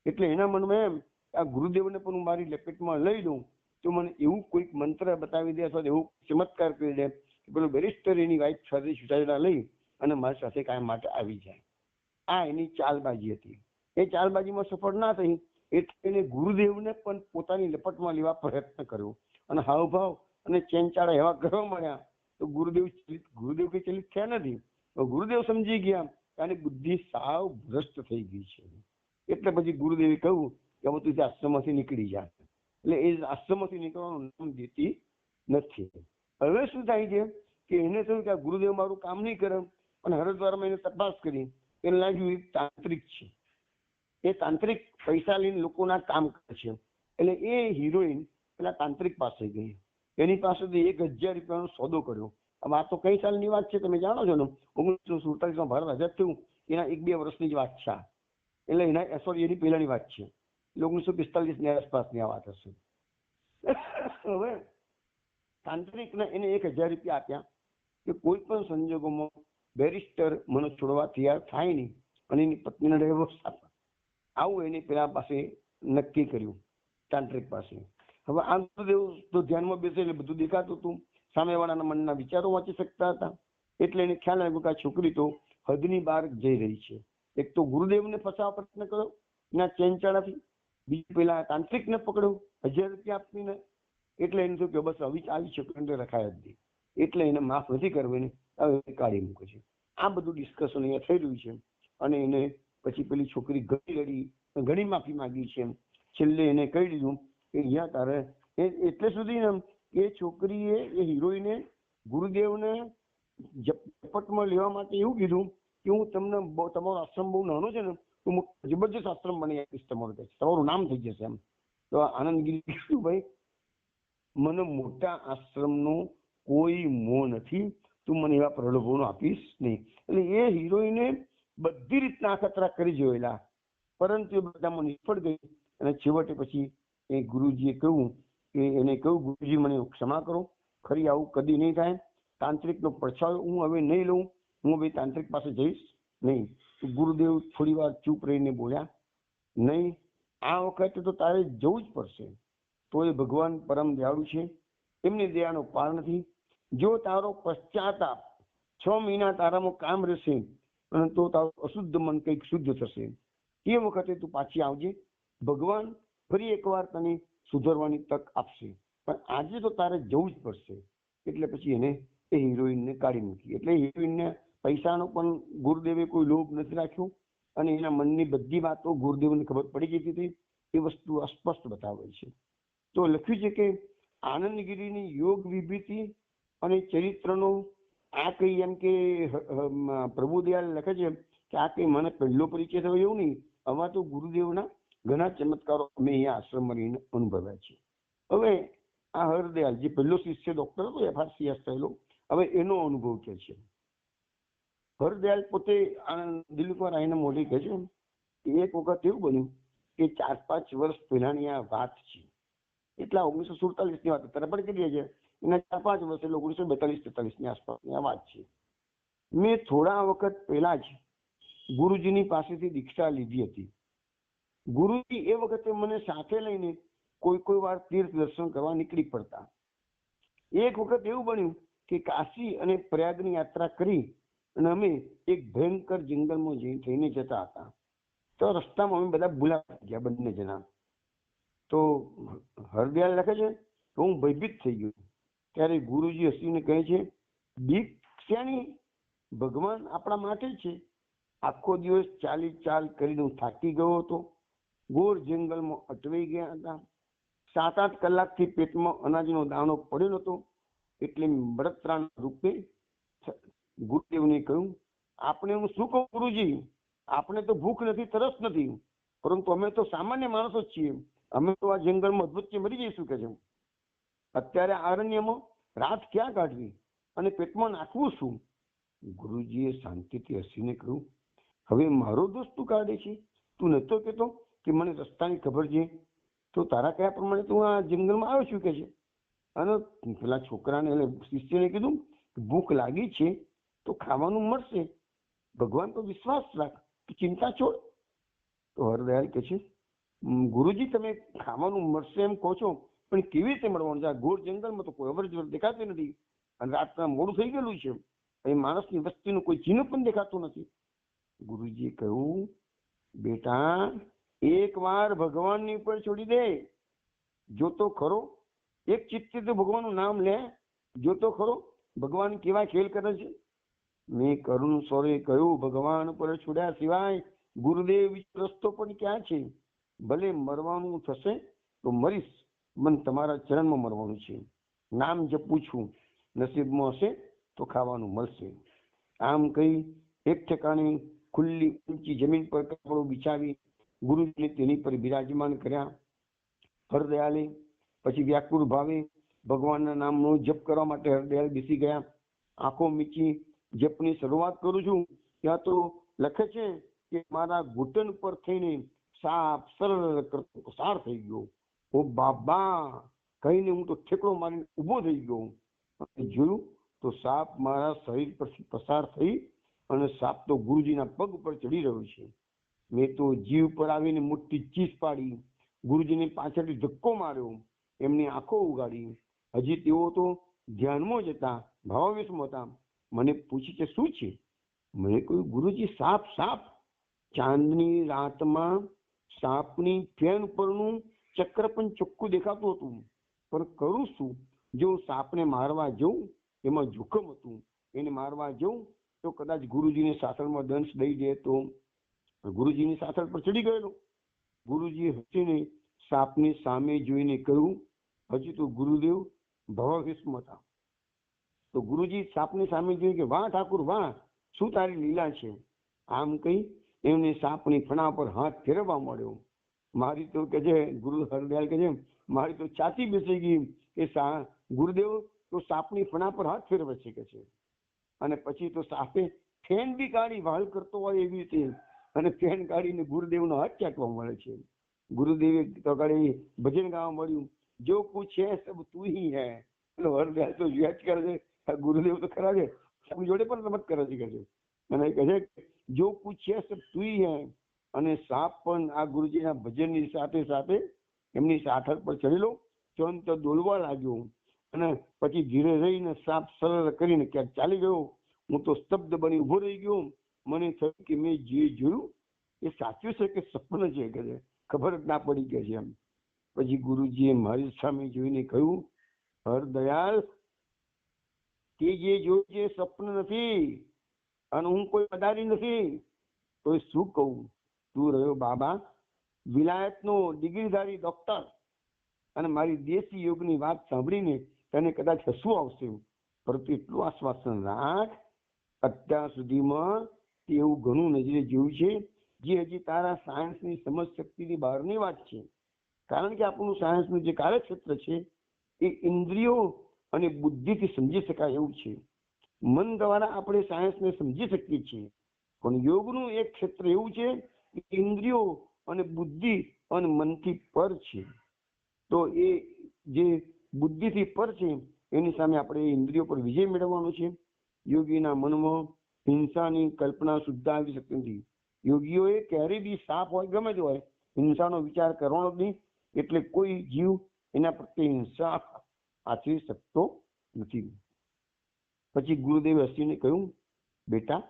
એટલે એના મનમાં એમ આ ગુરુદેવને પણ હું મારી લપેટમાં લઈ લઉં તો મને એવું કોઈક મંત્ર બતાવી દે અથવા એવું ચમત્કાર કરી દે કે પેલો બેરિસ્ટર એની વાઈફ સાથે છૂટાછેડા લઈ અને મારી સાથે કાયમ માટે આવી જાય. આ એની ચાલબાજી હતી. એ ચાલબાજીમાં સફળ ના થઈ એટલે એને ગુરુદેવને પણ પોતાની લપટમાં લેવા પ્રયત્ન કર્યો અને હાવભાવ અને ચેનચાળા એવા કરવા મળ્યા તો ગુરુદેવ કઈ ચલિત થયા નથી. ગુરુદેવ સમજી ગયા કે આની બુદ્ધિ સાવ ભ્રષ્ટ થઈ ગઈ છે. એટલે પછી ગુરુદેવે કહ્યું કે હવે તું આશ્રમમાંથી નીકળી જા. એટલે એ આશ્રમમાંથી નીકળવાનું નામ દેતી નથી. હવે શું થાય છે કે એને થયું કે આ ગુરુદેવ મારું કામ નહીં કરે, અને હરિદ્વારમાં એને તપાસ કરી એને લાગ્યું એ તાંત્રિક છે. એ તાંત્રિક પૈસા લઈને લોકોના કામ કરે છે. એટલે એ હિરોઈન પેલા તાંત્રિક પાસે ગઈ. એની પાસેથી 1000 રૂપિયાનો સોદો કર્યો. હવે આ તો કઈ સાલની વાત છે તમે જાણો છો ને, 1947 ભારત આઝાદ થયું એના 1-2 વર્ષની જ વાત છે. એટલે એની પહેલાની વાત છે. 1945 ની આસપાસની આ વાત હશે. હવે તાંત્રિકને એને 1000 રૂપિયા આપ્યા કે કોઈ પણ સંજોગોમાં બેરિસ્ટર મને છોડવા તૈયાર થાય નહીં અને એની પત્નીને ડિવોર્સ આપે. આવું એને પેલા પાસે નક્કી કર્યું, તાંત્રિક પાસે. હવે આ ગુરુદેવ તો ધ્યાનમાં બેસે એટલે બધું દેખાતું હતું, સામેવાળાના મનના વિચારો વાંચી શકતા હતા. એટલે એને ખ્યાલ આવ્યો કે આ છોકરી તો હદની બહાર જઈ રહી છે. એક તો ગુરુદેવને ફસાવવા પ્રયત્ન કર્યો એના ચેનચાળાથી, બીજું પેલા તાંત્રિકને પકડ્યો 1000 રૂપિયા આપીને. એટલે એને થયું કે બસ આવી છોકરીને રખાય જ નહીં, એટલે એને માફ નથી કરવું, એને હવે કાઢી મૂકે છે. આ બધું ડિસ્કશન અહીંયા થઈ રહ્યું છે. અને એને પછી પેલી છોકરી ઘણી માફી માંગી છે. છેલ્લે એને કહી દીધું કે અહીંયા તારે એટલે સુધી ને એ છોકરીએ એ હિરોઈને ગુરુદેવને ઝપટમાં લેવા માટે એવું કીધું કે હું તમને તમારો આશ્રમ બહુ નાનો છે ને તો હું જબરજસ્ત આશ્રમ બની આપીશ તમારું નામ થઈ જશે એમ. તો આનંદગીરી કીધું ભાઈ મને મોટા આશ્રમનો કોઈ મોહ નથી, તું મને એવા પ્રલોભનો આપીશ નહીં. એટલે એ હિરોઈને બધી રીતના અખતરા કરી જોયેલા, પરંતુ એ બધામાં નિષ્ફળ ગઈ. અને છેવટે પછી એ ગુરુજીએ કહ્યું ગુરુજી મને ક્ષમા કરો, ખરી આવું કદી નહીં થાય. તાંત્રિકનો પડછાયો હું હવે નહીં લઉં, હું હવે તાંત્રિક પાસે જઈશ નહીં. ગુરુદેવ થોડી વાર ચૂપ રહીને બોલ્યા, નહીં, આ વખતે તો તારે જવું જ પડશે. તો એ ભગવાન પરમ દયાળુ છે, એમની દયાનો પાર નથી. જો તારો પશ્ચાતાપ 6 મહિના તારામાં કામ રહેશે તો તારું અશુદ્ધ મન કંઈક શુદ્ધ થશે. એ વખતે તું પાછી આવજે, ભગવાન ફરી એકવાર તને સુધરવાની તક આપશે, પણ આજે તો તારે જવું જ પડશે. એટલે પછી એને એ હિરોઈનને કાઢી મૂકી. એટલે હિરોઈનને પૈસાનો પણ ગુરુદેવે કોઈ લોભ નથી રાખ્યો, અને એના મનની બધી વાતો ગુરુદેવને ખબર પડી ગઈ હતી. એ વસ્તુ અસ્પષ્ટ બતાવે છે. તો લખ્યું છે કે આનંદગીરીની યોગ વિભૂતિ અને ચરિત્રનો આ કઈ એમ કે પ્રભુદયાલ લખે છે કે આ કઈ મને પહેલો પરિચય થયો એવું નહીં. આવા તો ગુરુદેવના ઘણા ચમત્કારો અમે અહીંયા આશ્રમમાં રહીને અનુભવ્યા છે. હવે આ હરદયાલ જે પહેલો શિષ્ય ડોક્ટર હતો FRCS થયેલો, હવે એનો અનુભવ કે છે. હરદયાલ પોતે દિલીપકુમાર રાયના મોઢે કહે છે કે એક વખત એવું બન્યું કે 4-5 વર્ષ પહેલાની આ વાત છે. એટલા 1947 ની વાત અત્યારે પણ કરીએ છીએ, એના 4-5 વર્ષ એટલે 1942-43 ની આસપાસની આ વાત છે. મેં થોડા વખત પહેલા જ ગુરુજીની પાસેથી દીક્ષા લીધી હતી. ગુરુજી એ વખતે મને સાથે લઈને કોઈ વાર તીર્થ દર્શન કરવા નીકળી પડતા. એક વખત એવું બન્યું કે કાશી અને પ્રયાગની યાત્રા કરી અને અમે એક ભયંકર જંગલમાં થઈને જતા હતા. તો રસ્તામાં અમે બધા ભૂલા ગયા, બંને જણા. તો હરદયાલ લખે છે તો હું ભયભીત થઈ ગયો. ત્યારે ગુરુજી હસીને કહે છે, બીક શાની? ભગવાન આપણા માટે છે. આખો દિવસ ચાલ કરીને હું થાકી ગયો હતો, ઘોર જંગલમાં અટવાઈ ગયા હતા. 7-8 કલાકથી પેટમાં અનાજનો દાણો પડ્યો હતો. એટલે બળતરાણ રૂપે ગુરુદેવને કહ્યું, આપણે હું શું કહું ગુરુજી, આપણે તો ભૂખ નથી, તરસ નથી, પરંતુ અમે તો સામાન્ય માણસો જ છીએ. અમે તો આ જંગલમાં અદભુત મરી જઈશું કે છે. અત્યારે અરણ્યમાં રાત ક્યાં કાઢવી અને પેટમાં નાખવું શું? ગુરુજીએ શાંતિથી હસીને કહ્યું, હવે મારો દોષ તું કાઢે છે? તું નતો કહેતો કે મને રસ્તાની ખબર છે, તો તારા કયા પ્રમાણે તું આ જંગલમાં આવ્યો છું કે છે. અને પેલા છોકરાને એટલે શિષ્યને કીધું, ભૂખ લાગી છે તો ખાવાનું મળશે, ભગવાન પર વિશ્વાસ રાખ, ચિંતા છોડ. તો હરદયાલ કહે છે, ગુરુજી તમે ખાવાનું મળશે એમ કહો છો, પણ કેવી રીતે મળવાનું છે? આ ઘોર જંગલમાં તો કોઈ અવર જવર દેખાતી નથી, અને રાતના મોડું થઈ ગયેલું છે, અહીં માણસની વસ્તીનું કોઈ ચિહ્ન પણ દેખાતું નથી. ગુરુજીએ કહ્યું, બેટા એક વાર ભગવાનની ઉપર છોડી દે, જો તો ખરો, એક ચિત્તે તો ભગવાનનું નામ લે, જો તો ખરો ભગવાન કેવા ખેલ કરે છે. મેં કરુણ સ્વરે કહ્યું, ભગવાન પર છોડ્યા સિવાય ગુરુદેવ રસ્તો પણ ક્યાં છે? ભલે મરવાનું થશે તો મરીશ, મને તમારા ચરણમાં મરવાનું છે. નામ જપું છું, નસીબમાં હશે તો ખાવાનું મળશે. આમ કહી એક ઠેકાણે ખુલ્લી ઊંચી જમીન પર કપડો બિછાવી ગુરુજીને તેની પર બિરાજમાન કર્યા. હરદયાલે પછી વ્યાકુળ ભાવે ભગવાનના નામનો જપ કરવા માટે હરદયાલ બેસી ગયા. આંખો મીચી જપની શરૂઆત કરું છું, ત્યાં તો લખે છે કે મારા ઘૂંટણ પર થઈને સાપ સરળ કરતો પસાર થઈ ગયો. ઓ બાબા કહીને હું તો ઠેકડો મારીને ઊભો થઈ ગયો. જોયું તો સાપ મારા શરીર પરથી પસાર થઈ અને સાપ તો ગુરુજીના પગ પર ચડી રહ્યો છે. મેં તો જીવ પર આવીને મોટી ચીસ પાડી, ગુરુજીને પાછળથી ધક્કો માર્યો, એમની આંખો ઉગાડી. હજી તેઓ તો ધ્યાનમાં જ હતા, ભાવાવેશમાં હતા. મને પૂછી કે શું છે? મેં કહ્યું, ગુરુજી સાપ સાપ. ચાંદની રાતમાં સાપની ફેન પરનું ચક્ર પણ ચોખ્ખું દેખાતું હતું, પણ કરું શું? જો સાપને મારવા જઉં એમાં જોખમ હતું, એને મારવા જઉં તો કદાચ ગુરુજીને સાથળમાં દંશ દઈ દે તો. ગુરુજીની સાથળ પર ચડી ગયેલો. ગુરુજી હસીને સાપની સામે જોઈને કહ્યું, હજી તો ગુરુદેવ ભવાવેશમાં હતા. તો ગુરુજી સાપની સામે જોયું કે વાહ ઠાકુર વાહ, શું તારી લીલા છે. આમ કહી એમને સાપની ફણા પર હાથ ફેરવવા મળ્યો. મારી તો કે છે ગુરુ હરદયાલ કે છે, મારી તો છાતી બેસી ગઈ કે ગુરુદેવ તો સાપની ફણા પર હાથ ફેરવે છે કે છે. અને પછી તો સાપે ફેન બી કાઢી, વાલ કરતો હોય એવી રીતે, અને ફેન કાઢીને ગુરુદેવનો હાથ ચાટવા મળે છે. ગુરુદેવે તો કાઢી ભજન ગાવા મળ્યું, જો કુછ હે સબ તું હી હે. એટલે હરદયાલ તો વ્યાજ કરે છે, ગુરુદેવ તો ખરા છે, આપણી જોડે પણ રમત કરે છે કે છે. અને કહે છે જો કુછ હે સબ તું હી હે. અને સાપ પણ આ ગુરુજીના ભજનની સાથે સાથે એમની સાથળ પર ચડેલો, ચંત દોડવા લાગ્યો. અને પછી ધીરે રહીને સાપ સરળ કરીને ક્યાંક ચાલી ગયો. હું તો સ્તબ્ધ બની ઉભો રહી ગયો. મને થયું કે મેં જે જોયું એ સાચું છે કે સપન છે કે છે, ખબર જ ના પડી કે છે એમ. પછી ગુરુજીએ મારી સામે જોઈને કહ્યું, હરદયાલ તે જે જોયું છે સપન નથી, અને હું કોઈ પધારી નથી. તો શું કહું? તું રહ્યો બાબા વિલાયતનો ડિગ્રીધારી ડોક્ટર, અને મારી દેશી યોગની વાત સાંભળીને તને કદાચ હસવું આવશે, પરંતુ એટલું આશ્વાસન રાખ, અત્યાર સુધીમાં તે એવું ઘણું નજરે જોયું છે જે હજી તારા સાયન્સની સમજ શક્તિની બહારની વાત છે. કારણ કે આપણું સાયન્સનું જે કાર્યક્ષેત્ર છે એ ઇન્દ્રિયો અને બુદ્ધિથી સમજી શકાય એવું છે. મન દ્વારા આપણે સાયન્સને સમજી શકીએ છીએ, પણ યોગનું એક ક્ષેત્ર એવું છે કે ઇન્દ્રિયો અને બુદ્ધિ અને મનથી પર છે. તો એ જે બુદ્ધિથી પર છે એની સામે આપણે ઇન્દ્રિયો પર વિજય મેળવવાનો છે. યોગીના મનમાં હિંસાની કલ્પના સુદ્ધા આવી શકતી નથી. યોગીઓએ ક્યારે બી સાપ હોય ગમે તે હોય હિંસાનો વિચાર કરવાનો જ નહીં, એટલે કોઈ જીવ એના પ્રત્યે હિંસા આચરી શકતો નથી. પછી ગુરુદેવે હસીને કહ્યું, બેટા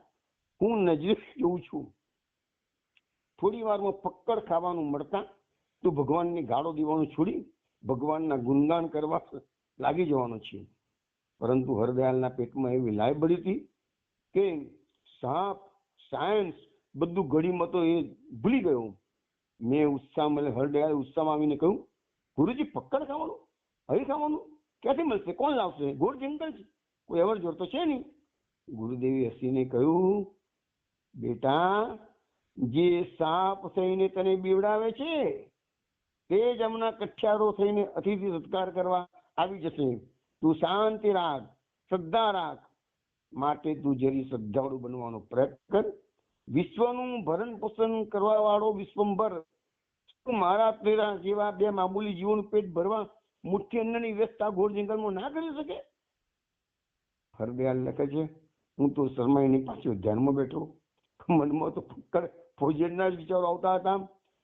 હું નજરે જોઉં છું, થોડી વારમાં પક્કડ ખાવાનું મળતા તું ભગવાનને ગાળો દેવાનું છોડી ભગવાનના ગુણગાન કરવા લાગી જવાનો છે. પરંતુ હરદયાલના પેટમાં એવી લાય બળી હતી કે સાપ સાયન્સ બધું ઘડીમાં તો એ ભૂલી ગયો. મેં ઉત્સાહમાં હરદયાલ ઉત્સાહમાં આવીને કહ્યું, ગુરુજી પક્કડ ખાવાનું, હવે ખાવાનું ક્યાંથી મળશે? કોણ લાવશે? ઘોર જંગલ છે, કોઈ અવર જોર તો છે નહીં. ગુરુદેવે હસીને કહ્યું, બેટા જે સાપ થઈને તને બીવડાવે છે તે જ હમણાં કઠિયારો થઈને અતિથિ સત્કાર કરવા આવી જશે. તું શાંતિ રાખ, શ્રદ્ધા રાખ. માટે તું જરી શ્રદ્ધાળુ બનવાનો પ્રયત્ન કર. વિશ્વનું ભરણ પોષણ કરવા વાળો વિશ્વંભર મારા તેરા જેવા બે મામૂલી જીવોનું પેટ ભરવા મુઠ્ઠી અન્નની વ્યવસ્થા ઘોર જંગલમાં ના કરી શકે? હરદયાલ લખે છે, હું તો શરમાઈની પાછળ ધ્યાનમાં બેઠો. મનમાં તો ફક્કડ ભોજનના જ વિચારો આવતા હતા.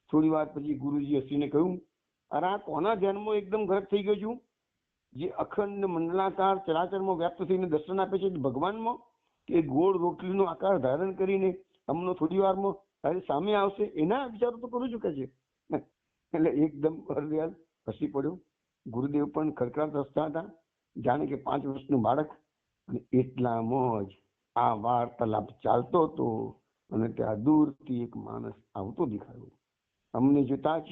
થોડી વાર પછી ગુરુજી હસીને કહ્યું, અરે આ કોના ધ્યાનમાં એકદમ ગરક થઈ ગયો છું? જે અખંડ મંડલાકાર ચરાચરમાં વ્યાપ્ત થઈને દર્શન આપે છે ભગવાનમાં, કે ગોળ રોટલીનો આકાર ધારણ કરીને હમણાં થોડી વારમાં તારી સામે આવશે, એના વિચારો તો કરું છું કે છે. એટલે એકદમ હરદયાલ હસી પડ્યો. ગુરુદેવ પણ ખડખડાટ હસતા હતા, જાણે કે 5 વર્ષનું બાળક. અને એટલામાં જ આ વાર્તાલાપ ચાલતો હતો અને ત્યાં દૂરથી એક માણસ આવતો દેખાયો. અમને જોતા જ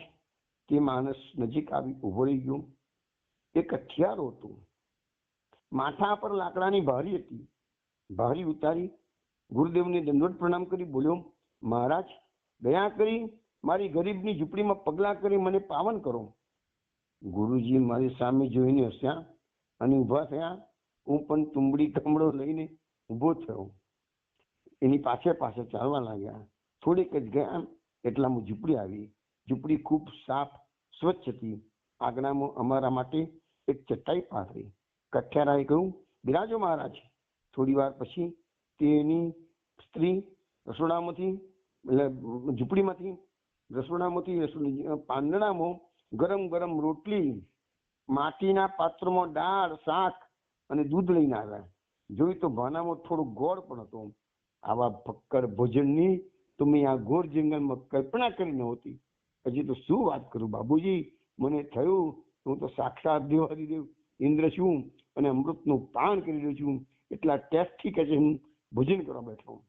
તે માણસ નજીક આવી ઉભો રહી ગયો. એક હથિયારો હતું, માથા પર લાકડાની ભારી હતી. ભારી ઉતારી ગુરુદેવને દંડવત પ્રણામ કરી બોલ્યો, મહારાજ દયા કરી મારી ગરીબની ઝૂંપડીમાં પગલાં કરી મને પાવન કરો. ગુરુજી મારી સામે જોઈને હસ્યા અને ઊભા થયા. હું પણ તુંબડી કમળો લઈને ઊભો થયો. એની પાછળ ચાલવા લાગ્યા. થોડીક જ ગયા એટલામાં ઝૂંપડી આવી. ઝૂંપડી ખૂબ સાફ સ્વચ્છ હતી. આગળમાં અમારા માટે એક ચટાઈ પાથરી. કઠિયારાએ કહ્યું, બિરાજો મહારાજ. થોડી વાર પછી તેની સ્ત્રી રસોડામાંથી એટલે ઝૂંપડીમાંથી પાંદડામાં ગરમ ગરમ રોટલી, માટીના પાત્રમાં દાળ, શાક અને દૂધ લઈને આવ્યા. જોઈ તો ભાનામાં થોડો ગોળ પણ હતો. આવા ભક્કર ભોજનની તો મેં આ ઘોર જંગલમાં કલ્પના કરી નહોતી. હજી તો શું વાત કરું બાબુજી, મને થયું હું તો સાક્ષાત દેવાધિદેવ ઇન્દ્ર છું અને અમૃતનું પાન કરી રહ્યો છું. એટલા ટેસ્ટથી કે છે હું ભોજન કરવા બેઠો.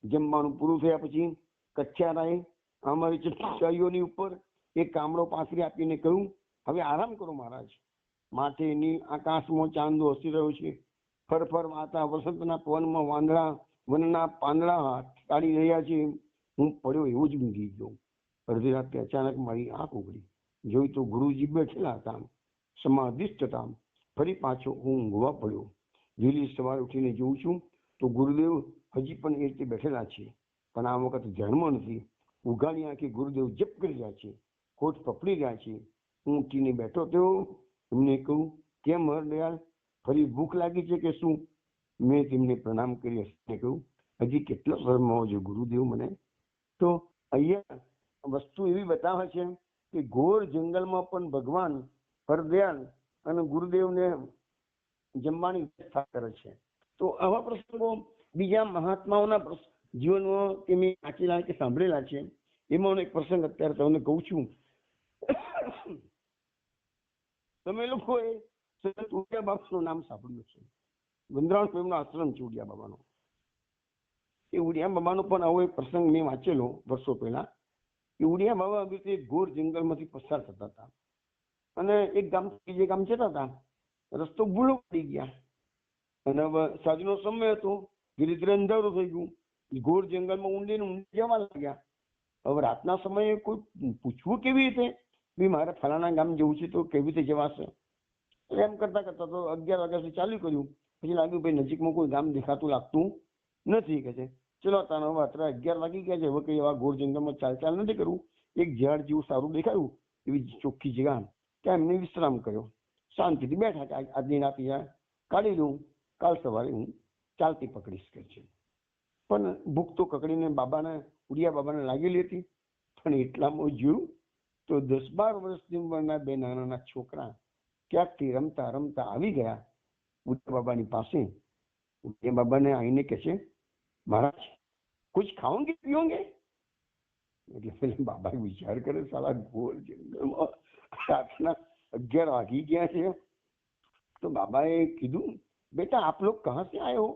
જમવાનું પૂરું થયા પછી કચ્છારાએ અમારી ચટાઈઓની ઉપર એક કામળો પાથરી આપીને કહ્યું, હવે આરામ કરો મહારાજ. માથેની આકાશમાં ચાંદો હસી રહ્યો છે. ફરફર વાતા વસંતના પવનમાં વાંદળા વનના પાંદડા કાઢી રહ્યા છે. હું પડ્યો એવો જ ઊંઘી ગયો. અડધી રાતે અચાનક મારી આંખ ઉઘડી. જોઈ તો ગુરુજી બેઠેલા હતા, સમાધિસ્થ હતા. ફરી પાછો હું ઊંઘવા પડ્યો. વહેલી સવારે ઉઠીને જોઉં છું તો ગુરુદેવ હજી પણ એ રીતે બેઠેલા છે, પણ આ વખત ધ્યાનમાં નથી. ઉઘાડી આંખે ગુરુદેવ જપ કરી રહ્યા છે, હોઠ પકડી રહ્યા છે. હું ઉઠીને બેઠો થયો. એમને કહું, કેમ હરદયાલ, ફરી ભૂખ લાગી છે કે શું? મેં તેમને પ્રણામ કરી હસીને કહ્યું, હજી કેટલો ફરમાવો છો ગુરુદેવ મને? તો અહીંયા વસ્તુ એવી બતાવે છે કે ઘોર જંગલમાં પણ ભગવાન હરદયાલ અને ગુરુદેવને જમવાની વ્યવસ્થા કરે છે. તો આવા પ્રસંગો બીજા મહાત્માઓના જીવનમાં કે મેં વાંચેલા કે સાંભળેલા છે. એમાં એક પ્રસંગ અત્યારે તમને કહું છું. તમે લોકોએ સંત ઉડિયા બાબાનું નામ સાંભળ્યું છે. વંદરાણ પ્રેમનો આશ્રમ છે ઉડિયા બાબાનો. એ ઉડિયા બાબાનો પણ આવો એક પ્રસંગ મેં વાંચેલો વર્ષો પહેલા. એ ઉડિયા બાબા આવી રીતે ઘોર જંગલમાંથી પસાર થતા હતા અને એક ગામ બીજે ગામ જતા હતા. રસ્તો ભૂલો પડી ગયા અને હવે સાંજનો સમય હતો. ધીરે ધીરે અંધારું થઈ ગયું. ઘોર જંગલમાં ઊંડે જવા લાગ્યા. હવે રાતના સમયે કોઈ પૂછવું કેવી રીતે, ભાઈ મારે ફલાણા ગામ જવું છે તો કેવી રીતે જવાશે? એમ કરતા કરતા તો 11 વાગ્યા સુધી ચાલુ કર્યું. પછી લાગ્યું ભાઈ નજીકમાં કોઈ ગામ દેખાતું લાગતું નથી કે છે. ચલો તાનો હવે અત્યારે 11 વાગી ગયા છે, હવે કઈ એવા ઘોર જંગલમાં ચાલ નથી કરવું. એક ઝાડ જેવું સારું દેખાયું એવી ચોખ્ખી જગ્યા, ત્યાં એમને વિશ્રામ કર્યો. શાંતિથી બેઠા કે આજની રાત કાઢી લઉં, કાલ સવારે હું ચાલતી પકડીશ કે છે. પણ ભૂખ તો કકડીને ઉડિયા બાબાને લાગેલી હતી. પણ એટલામાં જોયું તો 10-12 વર્ષની ઉંમરના 2 નાના છોકરા ક્યાંકથી રમતા રમતા આવી ગયા ઉડિયા બાબાની પાસે. ઉડિયા બાબાને આવીને કહે છે, મહારાજ કુછ ખાઓગે પીઓગે? એટલે પેલા બાબા વિચાર કરે, સાલા ઘોર જંગલમાં રાતના 11 વાગી ગયા છે. તો બાબાએ કીધું, बेटा आप लोग कहाँ से आए हो?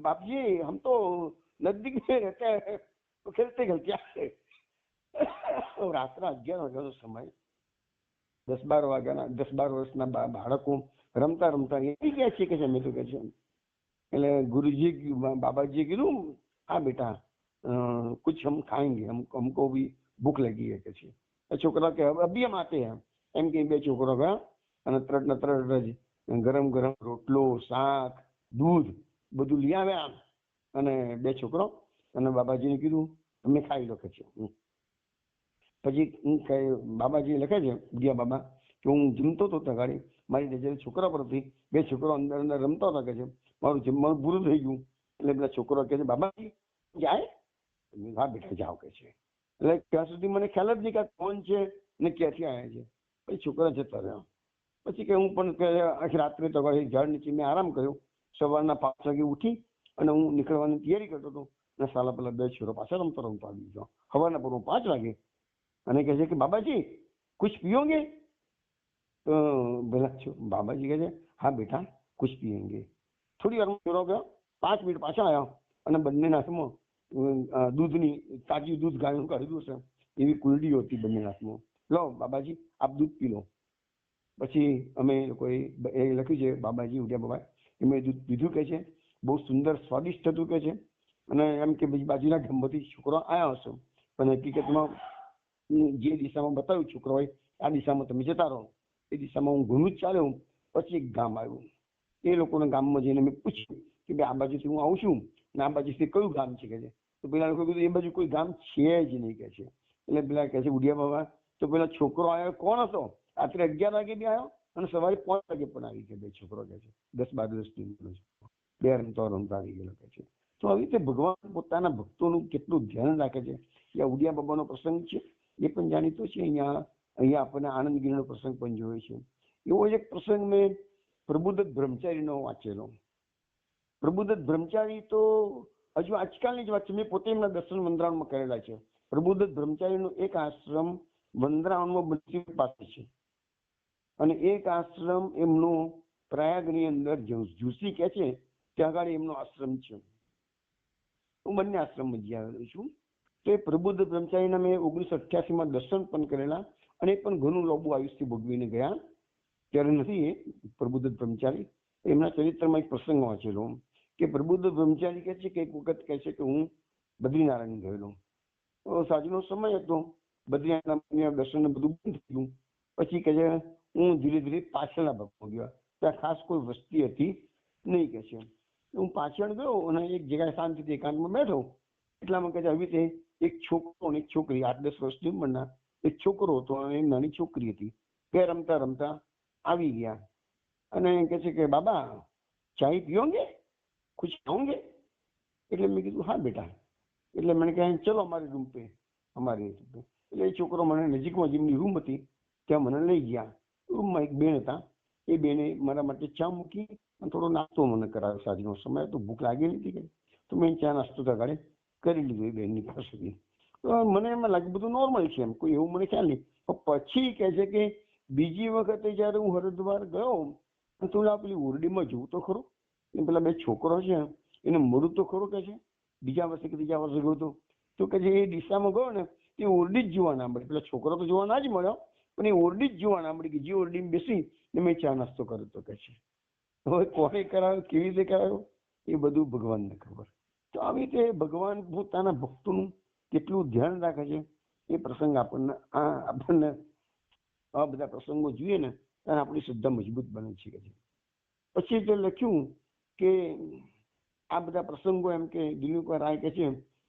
बाप जी हम तो नजदीक में रहते हैं तो खेलते खेलते आए. રાત્રે 11 વાગ્યાનો સમય. 10-12 વાગ્યાના 10-12 વર્ષના બાળકો રમતા રમતા એવી ગયા છે કે છે. મેં તો કે છે એટલે ગુરુજી બાબાજીએ કીધું, હા બેટા कुछ हम खाएंगे, हमको भी भूख लगी है કે છે. છોકરા કે અભી હમ આતે હૈ એમ કે 2 છોકરો ગયા અને તરત જ ગરમ ગરમ રોટલો, શાક, દૂધ બધું લઈ આવ્યા અને 2 છોકરો અને બાબાજીને કીધું તમે ખાઈ લો કે છે. પછી બાબાજી લખે છે ઉડિયા બાબા કે હું જમતો હતો તગાડી, મારી નજર છોકરા પર હતી. 2 છોકરો અંદર અંદર રમતા હતા કે છે. મારું જમવાનું પૂરું થઈ ગયું એટલે પેલા છોકરો કે છે બાબાજી જાય? હા બેટા જાઓ કે છે. એટલે ત્યાં સુધી મને ખ્યાલ જ નહીં કે કોણ છે ને ક્યાંથી આવ્યા છે. પછી છોકરા જતા રહ્યા. પછી કે હું પણ આખી રાત્રે તો ઝાડ નીચે મેં આરામ કર્યો. સવારના 5 વાગે ઉઠી અને હું નીકળવાની તૈયારી કરતો હતો અને સાલા પેલા 2 છોરો પાછા રમતો આવી ગયો. સવારના પૂર્વ 5 વાગે અને કહે છે કે બાબાજી કુછ પિયોગે? તો પેલા બાબાજી કહે છે હા બેટા કુછ પિયેંગે. થોડી વાર છોરો ગયો, 5 મિનિટ પાછા આવ્યા અને બંનેના હાથમાં દૂધની તાજી દૂધ ગાયનું કાઢ્યું છે એવી કુલડીઓ હતી બંનેના હાથમાં. લો બાબાજી આપ દૂધ પી લો. પછી અમે લોકોએ એ લખ્યું છે બાબાજી ઉડ્યા બાબા એમણે દૂધ પીધું કે છે, બહુ સુંદર સ્વાદિષ્ટ હતું કે છે. અને એમ કે બાજુના ગમતી છોકરા આવ્યા હશો પણ હકીકતમાં જે દિશામાં બતાવ્યું છોકરાઓએ આ દિશામાં તમે જતા રહો. એ દિશામાં હું ઘણું જ ચાલ્યો. પછી એક ગામ આવ્યું. એ લોકોના ગામમાં જઈને મેં પૂછ્યું કે ભાઈ આ બાજુથી હું આવું છું ને આ બાજુથી કયું ગામ છે કે છે. તો પેલા લોકો કીધું એ બાજુ કોઈ ગામ છે જ નહીં કે છે. એટલે પેલા કહે છે ઉડિયા બાબા તો પેલા છોકરો આવ્યો કોણ હતો? રાત્રે 11 વાગે બી આવ્યો અને સવારે 5 વાગે પણ આવી ગયા. 2 છોકરો કે છે 10-12 વર્ષની 2 રમતા આવી ગયેલો કે છે. તો આવી રીતે ભગવાન પોતાના ભક્તોનું કેટલું ધ્યાન રાખે છે. આ ઉડિયા બાબાનો પ્રસંગ છે એ પણ જાણીતો છે. અહીંયા આપણને આનંદગીરીનો પ્રસંગ પણ જોયો છે. એવો જ એક પ્રસંગ મેં પ્રબુદ્ધ બ્રહ્મચારીનો વાંચેલો. પ્રબુદ્ધ બ્રહ્મચારી તો હજુ આજકાલની જ વાત છે. મેં પોતે એમના દર્શન વંદરાવનમાં કરેલા છે. પ્રબુદ્ધ બ્રહ્મચારીનો એક આશ્રમ વંદરાવનમાં બંસી પાસે છે અને એક આશ્રમ એમનો પ્રયાગની અંદર ઝુસી કે છે ત્યાં આગળ એમનો આશ્રમ છે. હું બંને આશ્રમમાં જઈ આવેલો છું. તો એ પ્રબુદ્ધ બ્રહ્મચારીના મેં 1988માં દર્શન પણ કરેલા અને એ પણ ઘણું લાંબુ આયુષ્ય ભોગવીને ગયા. ત્યારે નથી એ પ્રબુદ્ધ બ્રહ્મચારી. એમના ચરિત્રમાં એક પ્રસંગ વાંચેલો કે પ્રબુદ્ધ બ્રહ્મચારી કહે છે કે એક વખત કહે છે કે હું બદ્રીનારાયણ ગયેલો. સાંજનો સમય હતો. બદ્રીનારાયણ દર્શન બધું બંધ થયું. પછી કહે છે હું ધીરે ધીરે પાછળના ભાગમાં ગયો. ત્યાં ખાસ કોઈ વસ્તી હતી નહીં કે છે. હું પાછળ ગયો અને એક જગ્યાએ શાંતિથી એકાંતમાં બેઠો. એટલામાં કહે છે આવી રીતે એક છોકરો અને એક છોકરી 8-10 વર્ષની ઉંમરના એક છોકરો હતો અને એક નાની છોકરી હતી. તે રમતા રમતા આવી ગયા અને કહે છે કે બાબા ચાય પીઓગે? કુછ ખાઓગે? એટલે મેં કીધું હા બેટા. એટલે મને કહે ચલો અમારી રૂમ પે અમારી. એટલે એ છોકરો મને નજીકમાં જેમની રૂમ હતી ત્યાં મને લઈ ગયા. રૂમમાં એક બેન હતા. એ બેને મારા માટે ચા મૂકી અને થોડો નાસ્તો મને કરાવ્યો. સાંજનો સમય તો ભૂખ લાગેલી હતી કે તો મેં ચા નાસ્તો તગાડે કરી લીધો એ બેનની પાસેથી. તો મને એમાં લાગ્યું બધું નોર્મલ છે એમ કોઈ એવું મને ખ્યાલ નહીં. પછી કહે છે કે બીજી વખતે જયારે હું હરિદ્વાર ગયો તો પેલી ઓરડીમાં જોઉં તો ખરું એ પેલા 2 છોકરો છે એને મળું તો ખરું કે છે. બીજા વર્ષે કે ત્રીજા વર્ષે ગયો તો કે જે એ દિશામાં ગયો ને એ ઓરડી જ જોવા ના મળી. પેલા છોકરો તો જોવા ના જ મળ્યો પણ એ ઓરડી જ જોવા ના મળી કે જે ઓરડીમાં બેસી ને મેં ચા નાસ્તો કર્યો તો કે છે. હવે કોને કરાવ્યો કેવી રીતે કરાવ્યો એ બધું ભગવાનને ખબર. તો આવી રીતે ભગવાન પોતાના ભક્તોનું કેટલું ધ્યાન રાખે છે એ પ્રસંગ આપણને આ બધા પ્રસંગો જોઈએ ને ત્યારે આપણી શ્રદ્ધા મજબૂત બને છે. પછી તે લખ્યું કે આ બધા પ્રસંગો એમ કે દિલીપકુમાર રાય કહે છે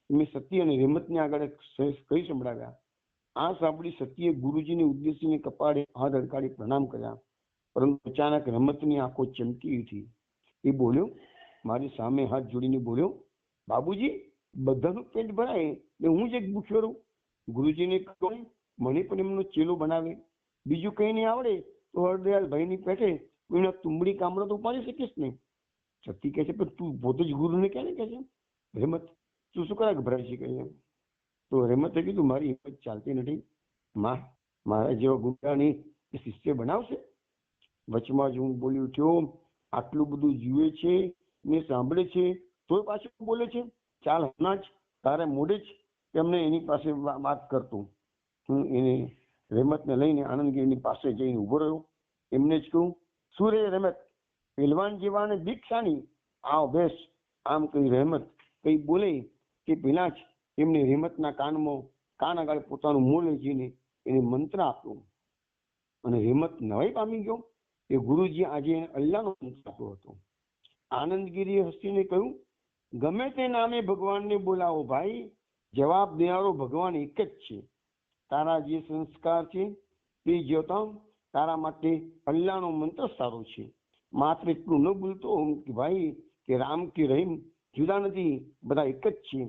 મેં સત્ય અને રહેમતને આગળ કહી સંભળાવ્યા. આ સાંભળી સત્યે ગુરુજીને ઉદ્દેશીને કપાળે હાથ અડકાડી પ્રણામ કર્યા. પરંતુ અચાનક રહેમતની આંખો ચમકી ઉઠી. એ બોલ્યો મારી સામે હાથ જોડીને બોલ્યો બાબુજી બધાનું પેટ ભરાય ને હું જ એક ભૂખ્યો રહું. ગુરુજીને કહ્યું મને પણ એમનો ચેલો બનાવે. બીજું કઈ નહીં આવડે તો હરદયાલ ભાઈની પેટે કોઈના તુંબડી કામડો તો ઉપાડી શકીશ નહીં. સતી કહે છે પણ તું પોતે જ ગુરુને કહે ને કે છે રહેમત તું શું કરા ગભરાય છે કહે. તો રહેમતે કીધું મારી હિંમત ચાલતી નથી. મારા જેવા ગુંડાની શિષ્ય બનાવશે? વચમાં જ હું બોલી ઉઠ્યો આટલું બધું જુએ છે ને સાંભળે છે તોય પાછું બોલે છે ચાલ હમણાં જ તારે મોડે જ તેમને એની પાસે વાત કરતો. હું એને રહેમતને લઈને આનંદગીરીની પાસે જઈને ઉભો રહ્યો. એમને જ કહું શું રે રહેમત પહેલવાન જેવાને દીક્ષાની આવ બેસ. આમ કઈ રહેમત કઈ બોલે કે પેલા જ એમને રહેમતના કાન આગળ પોતાનું મોં લઈ જઈને એને મંત્ર આપ્યો અને રહેમત નવાઈ પામી ગયો. એ ગુરુજી આજે અલ્લાહનો મંત્ર આપ્યો હતો. આનંદગીરીએ હસીને કહ્યું ગમે તે નામે ભગવાનને બોલાવો ભાઈ, જવાબ દેનારો ભગવાન એક જ છે. તારા જે સંસ્કાર છે તે જોતા તારા માટે અલ્લાહનો મંત્ર સારો છે. માત્ર એટલું ન ભૂલતો કે ભાઈ કે રામ કે રહીમ જુદા નથી, બધા એક જ છે.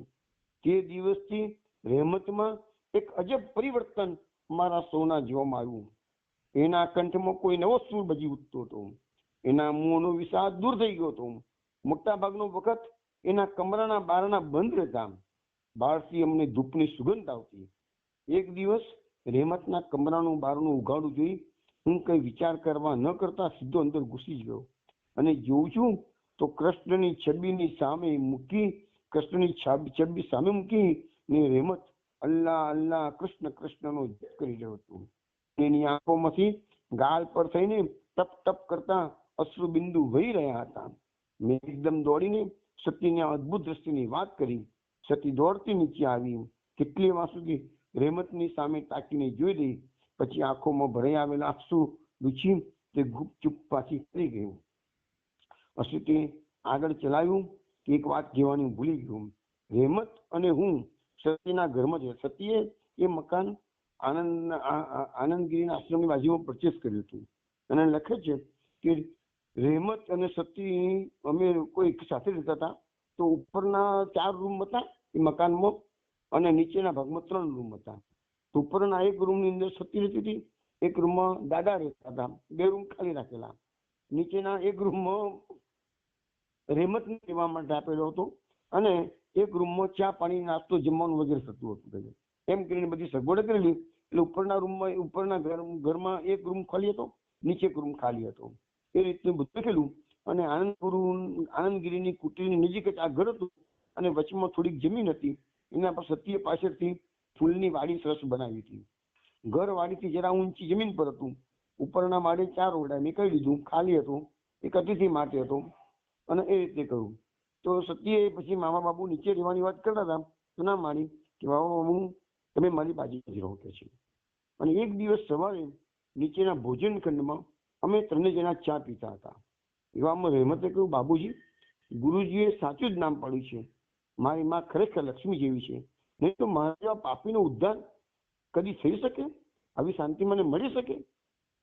તે દિવસથી રહેમતમાં એક અજબ પરિવર્તન મારા સૌના જીવનમાં આવ્યું. એના કંઠમાં કોઈ નવો સૂર બજી ઉઠતો હતો. એના મોંનો વિષાદ દૂર થઈ ગયો હતો. મોટા ભાગનો વખત એના કમરાના બારણા બંધ રહેતા. બહારથી અમને ધૂપની સુગંધ આવતી. એક દિવસ રહેમતના કમરાનું બારણું ઉઘાડું જોઈ હું કઈ વિચાર કરવા ન કરતા સીધો અંદર ઘૂસી ગયો અને જોઉં છું તો કૃષ્ણની છબીની સામે મૂકી ને રહેમત અલ્લાહ અલ્લાહ કૃષ્ણ કૃષ્ણનો જપ કરી રહ્યો હતો. એની આંખોમાંથી ગાલ પર થઈને ટપ ટપ કરતા અશ્રુ બિંદુ વહી રહ્યા હતા. મેં એકદમ દોડીને સતીને અદભુત દ્રષ્ટિની વાત કરી. સતી દોડતી નીચે આવી. કેટલી વાર સુધી રહેમતની સામે તાકીને જોઈ રહી. પછી આંખોમાં ભરાઈ આવેલા આંસુ લૂછી તે ગુપચુપ પાછી કરી ગયું. અસુતે આગળ ચલાવ્યું કે એક વાત કહેવાની ભૂલી ગયું. રહેમત અને હું સતીના ઘરમાં જ. સતીએ એ મકાન આનંદગીરીના આશ્રમની બાજુમાં પરચેસ કર્યું હતું અને લખે છે કે રહેમત અને સતી અમે કોઈ સાથે રહેતા હતા. તો ઉપરના 4 રૂમ હતા એ મકાનમાં અને નીચેના ભાગમાં 3 રૂમ હતા. તો ઉપરના એક રૂમની અંદર સતી રહેતી હતી, એક રૂમમાં દાદા રહેતા હતા, 2 રૂમ ખાલી રાખેલા. નીચેના એક રૂમમાં રહેમતને રહેવા માટે આપેલો હતો અને એક રૂમમાં ચા પાણી નાસ્તો જમવાનું વગેરે થતું હતું. એમ કરીને બધી સગવડ કરેલી. એટલે ઉપરના ઘરમાં એક રૂમ ખાલી હતો, નીચે એક રૂમ ખાલી હતો. એ રીતનું બધું લખેલું. અને આનંદગીરીની કુટીરની નજીક જ આ ઘર હતું અને વચમાં થોડીક જમીન હતી. એના પર સતીએ પાછળથી ફૂલની વાડી સરસ બનાવી હતી. ઘર વાડીથી જરા ઊંચી જમીન પર હતું. ઉપરના માળે 4 ઓરડા મેં કહી દીધું, ખાલી હતું. એક અતિથિ માટે હતો અને એ રીતે કહ્યું. તો સતીએ પછી મામા બાપુ નીચે રહેવાની વાત કરતા હતા તો ના માની કે બાબા બાબુ તમે મારી બાજુ રહો કે છે. અને એક દિવસ સવારે નીચેના ભોજન ખંડમાં અમે 3 જણા ચા પીતા હતા. એવામાં રહેમતે કહ્યું, બાબુજી, ગુરુજીએ સાચું જ નામ પાડ્યું છે. મારી માં ખરેખર લક્ષ્મી જેવી છે. નહીં તો મારા જેવા પાપીનો ઉદ્ધાર કદી થઈ શકે? આવી શાંતિ મને મળી શકે?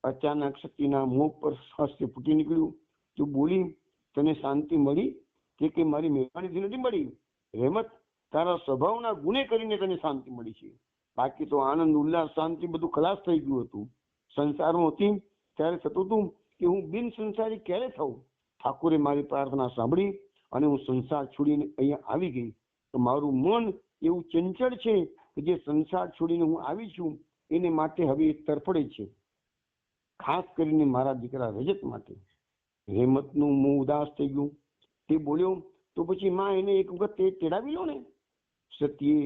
અચાનક સતીના મોં પર હાસ્ય ફૂટી નીકળ્યું. તું બોલી, તને શાંતિ મળી કે મારી મહેરબાનીથી નથી મળી? રહેમત, તારા સ્વભાવના ગુને કરીને તને શાંતિ મળી છે. બાકી તો આનંદ ઉલ્લાસ શાંતિ બધું ખલાસ થઈ ગયું હતું. સંસારમાં હતી ત્યારે થતું હતું કે હું બિન સંસારી ક્યારે થઉં. ઠાકોરે મારી પ્રાર્થના સાંભળી અને હું સંસાર છોડીને અહીંયા આવી ગઈ. તો મારું મન એવું ચંચળ છે કે જે સંસાર છોડીને હું આવી છું એને માટે હવે તરફડે છે, ખાસ કરીને મારા દીકરા રજત માટે. રહેમતનું મોં ઉદાસ થઈ ગયું. તે બોલ્યો, તો પછી માં એને એક વખત તેડાવી લો ને. સતીએ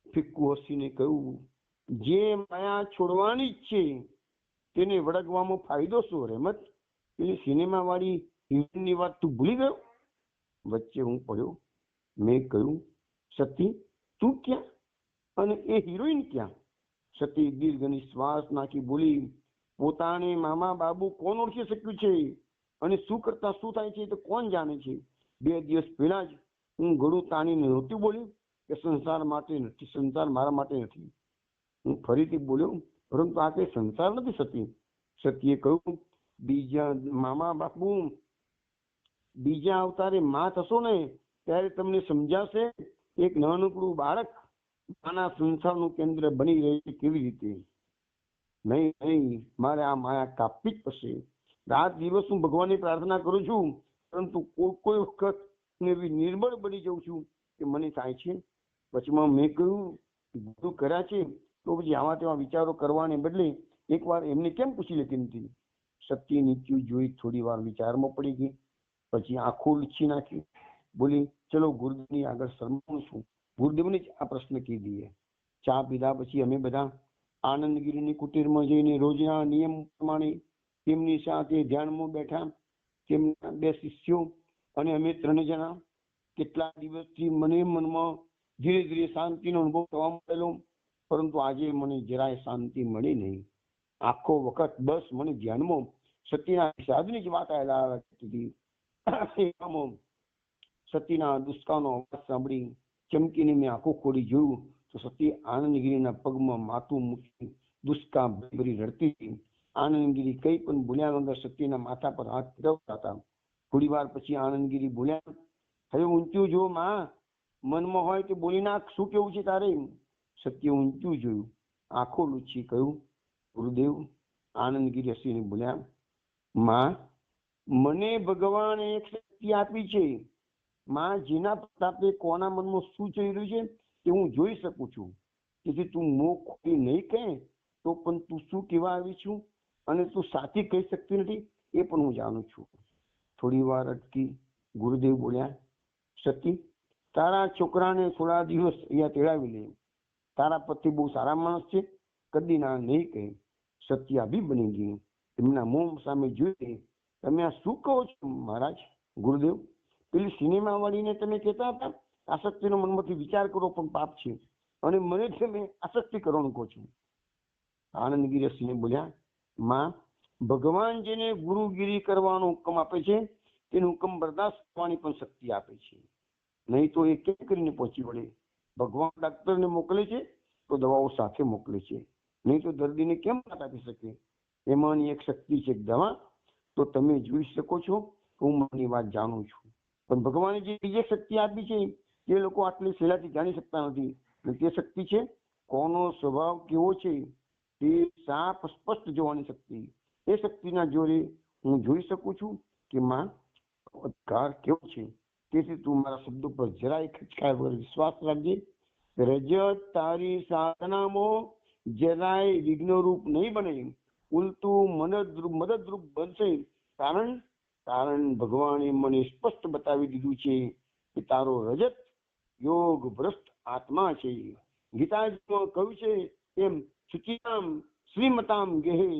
ફિક્કું હસીને કહ્યું, જે માયા છોડવાની જ છે તેને વળગવામાં ફાયદો શું? રહેમત, પેલી સિનેમા વાળી હિરોઈનની વાત તું ભૂલી ગયો? વચ્ચે હું પડ્યો. મેં કહ્યું, સતી તું ક્યાં અને એ હિરોઈન ક્યાં? સતી દીર્ઘ નિશ્વાસ નાખી બોલી, પોતાને મામા બાબુ કોણ ઓળખી શક્યું છે અને શું કરતા શું થાય છે તો કોણ જાણે છે? 2 દિવસ પહેલા જ હું ગળું તાણીને નહોતી બોલી કે સંસાર માટે નથી, સંસાર મારા માટે નથી. હું ફરીથી બોલ્યો, પરંતુ આ કઈ સંસાર નથી સતી. સતીએ કહ્યું, મામા બાપુ બીજા અવતારે માં થશો ને ત્યારે તમને સમજાશે એક નાનકડું બાળક આના સંસારનું કેન્દ્ર બની રહે કેવી રીતે. નહીં, મારે આ માયા કાપવી જ પડશે. રાત દિવસ હું ભગવાનની પ્રાર્થના કરું છું, પરંતુ કોઈ વખત એવી નિર્બળ બની જાઉં છું કે મને થાય છે. વચમાં મેં કહ્યું, ગુરુ કર્યા છે તો પછી આવા તેવા વિચારો કરવાને બદલે એકવાર એમને કેમ પૂછી લેતી નથી? સત્ય નીચું જોઈ થોડી વાર વિચારમાં પડી ગઈ. પછી આંખો લીછી નાખી બોલી, ચલો ગુરુદેવની આગળ શરમાવું છું, ગુરુદેવને જ આ પ્રશ્ન કહી દઈએ. ચા પીધા પછી અમે બધા આનંદગીરીની કુટીરમાં જઈને રોજના નિયમ પ્રમાણે તેમની સાથે ધ્યાનમાં બેઠા. તેમના 2 શિષ્યો અને અમે 3 જણા. કેટલા દિવસથી મને મનમાં ધીરે ધીરે શાંતિનો અનુભવ થવા માંડેલો, પરંતુ આજે મને જરાય શાંતિ મળી નહીં. આખો વખત બસ મને ધ્યાનમાં સતીના સાધની જ વાત હતી. સતીના દુષ્કાનો અવાજ સાંભળી ચમકીને મેં આંખો ખોલી જોયું તો સતી આનંદગીરીના પગમાં માથું મૂકી દુષ્કા ભરી રડતી હતી. આનંદગીરી કઈ પણ બોલ્યા વગર સતીના માથા પર હાથ ફેરવતા હતા. થોડી વાર પછી આનંદગીરી બોલ્યા, હવે ઊંચું જો માં, મનમાં હોય તો બોલી નાખ, શું કેવું છે તારે? સત્ય ઊંચું જોયું, આંખો લૂછી કહ્યું, ગુરુદેવ. આનંદગીરી હસીને બોલ્યા, માં, મને ભગવાને એક શક્તિ આપી છે. માં, જેના પ્રતાપે કોના મનમાં શું ચાલી રહ્યું છે તે હું જોઈ શકું છું. તેથી તું મોં ખોલી નહીં કહે તો પણ તું શું કહેવા આવી છું અને તું સાચી કહી શકતી નથી એ પણ હું જાણું છું. થોડી વાર અટકી ગુરુદેવ બોલ્યા, સતી, તારા છોકરાને થોડા દિવસ અહીંયા તેડાવી લે. તારા પતિ બહુ સારા માણસ છે, કદી ના નહીં કહે. સત્ય આભી બની ગઈ. તેમના મોં સામે જોઈ, તમે આ શું કહો છો મહારાજ? ગુરુદેવ, પેલી સિનેમા વાળીને તમે કહેતા હતા આસક્તિનો મનમાંથી વિચાર કરો પણ પાપ છે, અને મને તમે આસક્તિ કરવાનું કહો છો. આનંદગીરી સિંહ બોલ્યા, માં, ભગવાન જેને ગુરુગીરી કરવાનો હુકમ આપે છે તેને હુકમ બરદાસ્ત કરવાની પણ શક્તિ આપે છે. નહીં તો એ કેમ કરીને પહોંચી વળે? ભગવાન ડાક્ટરને મોકલે છે તો દવાઓ સાથે મોકલે છે, નહીં તો દર્દીને કેમ વાત આપી શકે? એમાંની એક શક્તિ છે દવા. તો તમે જોઈ શકો છો કે હું મારી વાત જાણું છું, પણ ભગવાને જે બીજી શક્તિ આપી છે તે લોકો આટલી સહેલાથી જાણી શકતા નથી. અને તે શક્તિ છે કોનો સ્વભાવ કેવો છે તે સાફ સ્પષ્ટ જોવાની શક્તિ. એ શક્તિના જોરે હું જોઈ શકું છું કે માં અધિકાર કેવો છે. તેથી તું મારા શબ્દો પર જરાય ખચકાય વગર વિશ્વાસ રાખજે. રજત તારી સાધનામાં જરાય વિઘ્નરૂપ નહીં બને, ઉલટું મદદરૂપ બનશે. કારણ ભગવાને મને સ્પષ્ટ બતાવી દીધું છે કે તારો રજત યોગ ભ્રષ્ટ આત્મા છે. ગીતાજીમાં કહ્યું છે એમ, શુચિતામ શ્રીમતામ ગેહે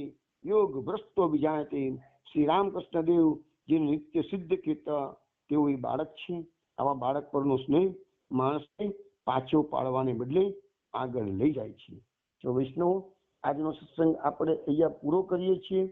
યોગ ભ્રષ્ટો વિજાયતે. શ્રી રામકૃષ્ણ દેવ જે નિત્ય સિદ્ધ કહેતા તેઓ એ બાળક છે. આવા બાળક પરનો સ્નેહ માણસને પાછો પાડવાને બદલે આગળ લઈ જાય છે. તો વૈષ્ણવ, આજનો સત્સંગ આપણે અહીંયા પૂરો કરીએ છીએ.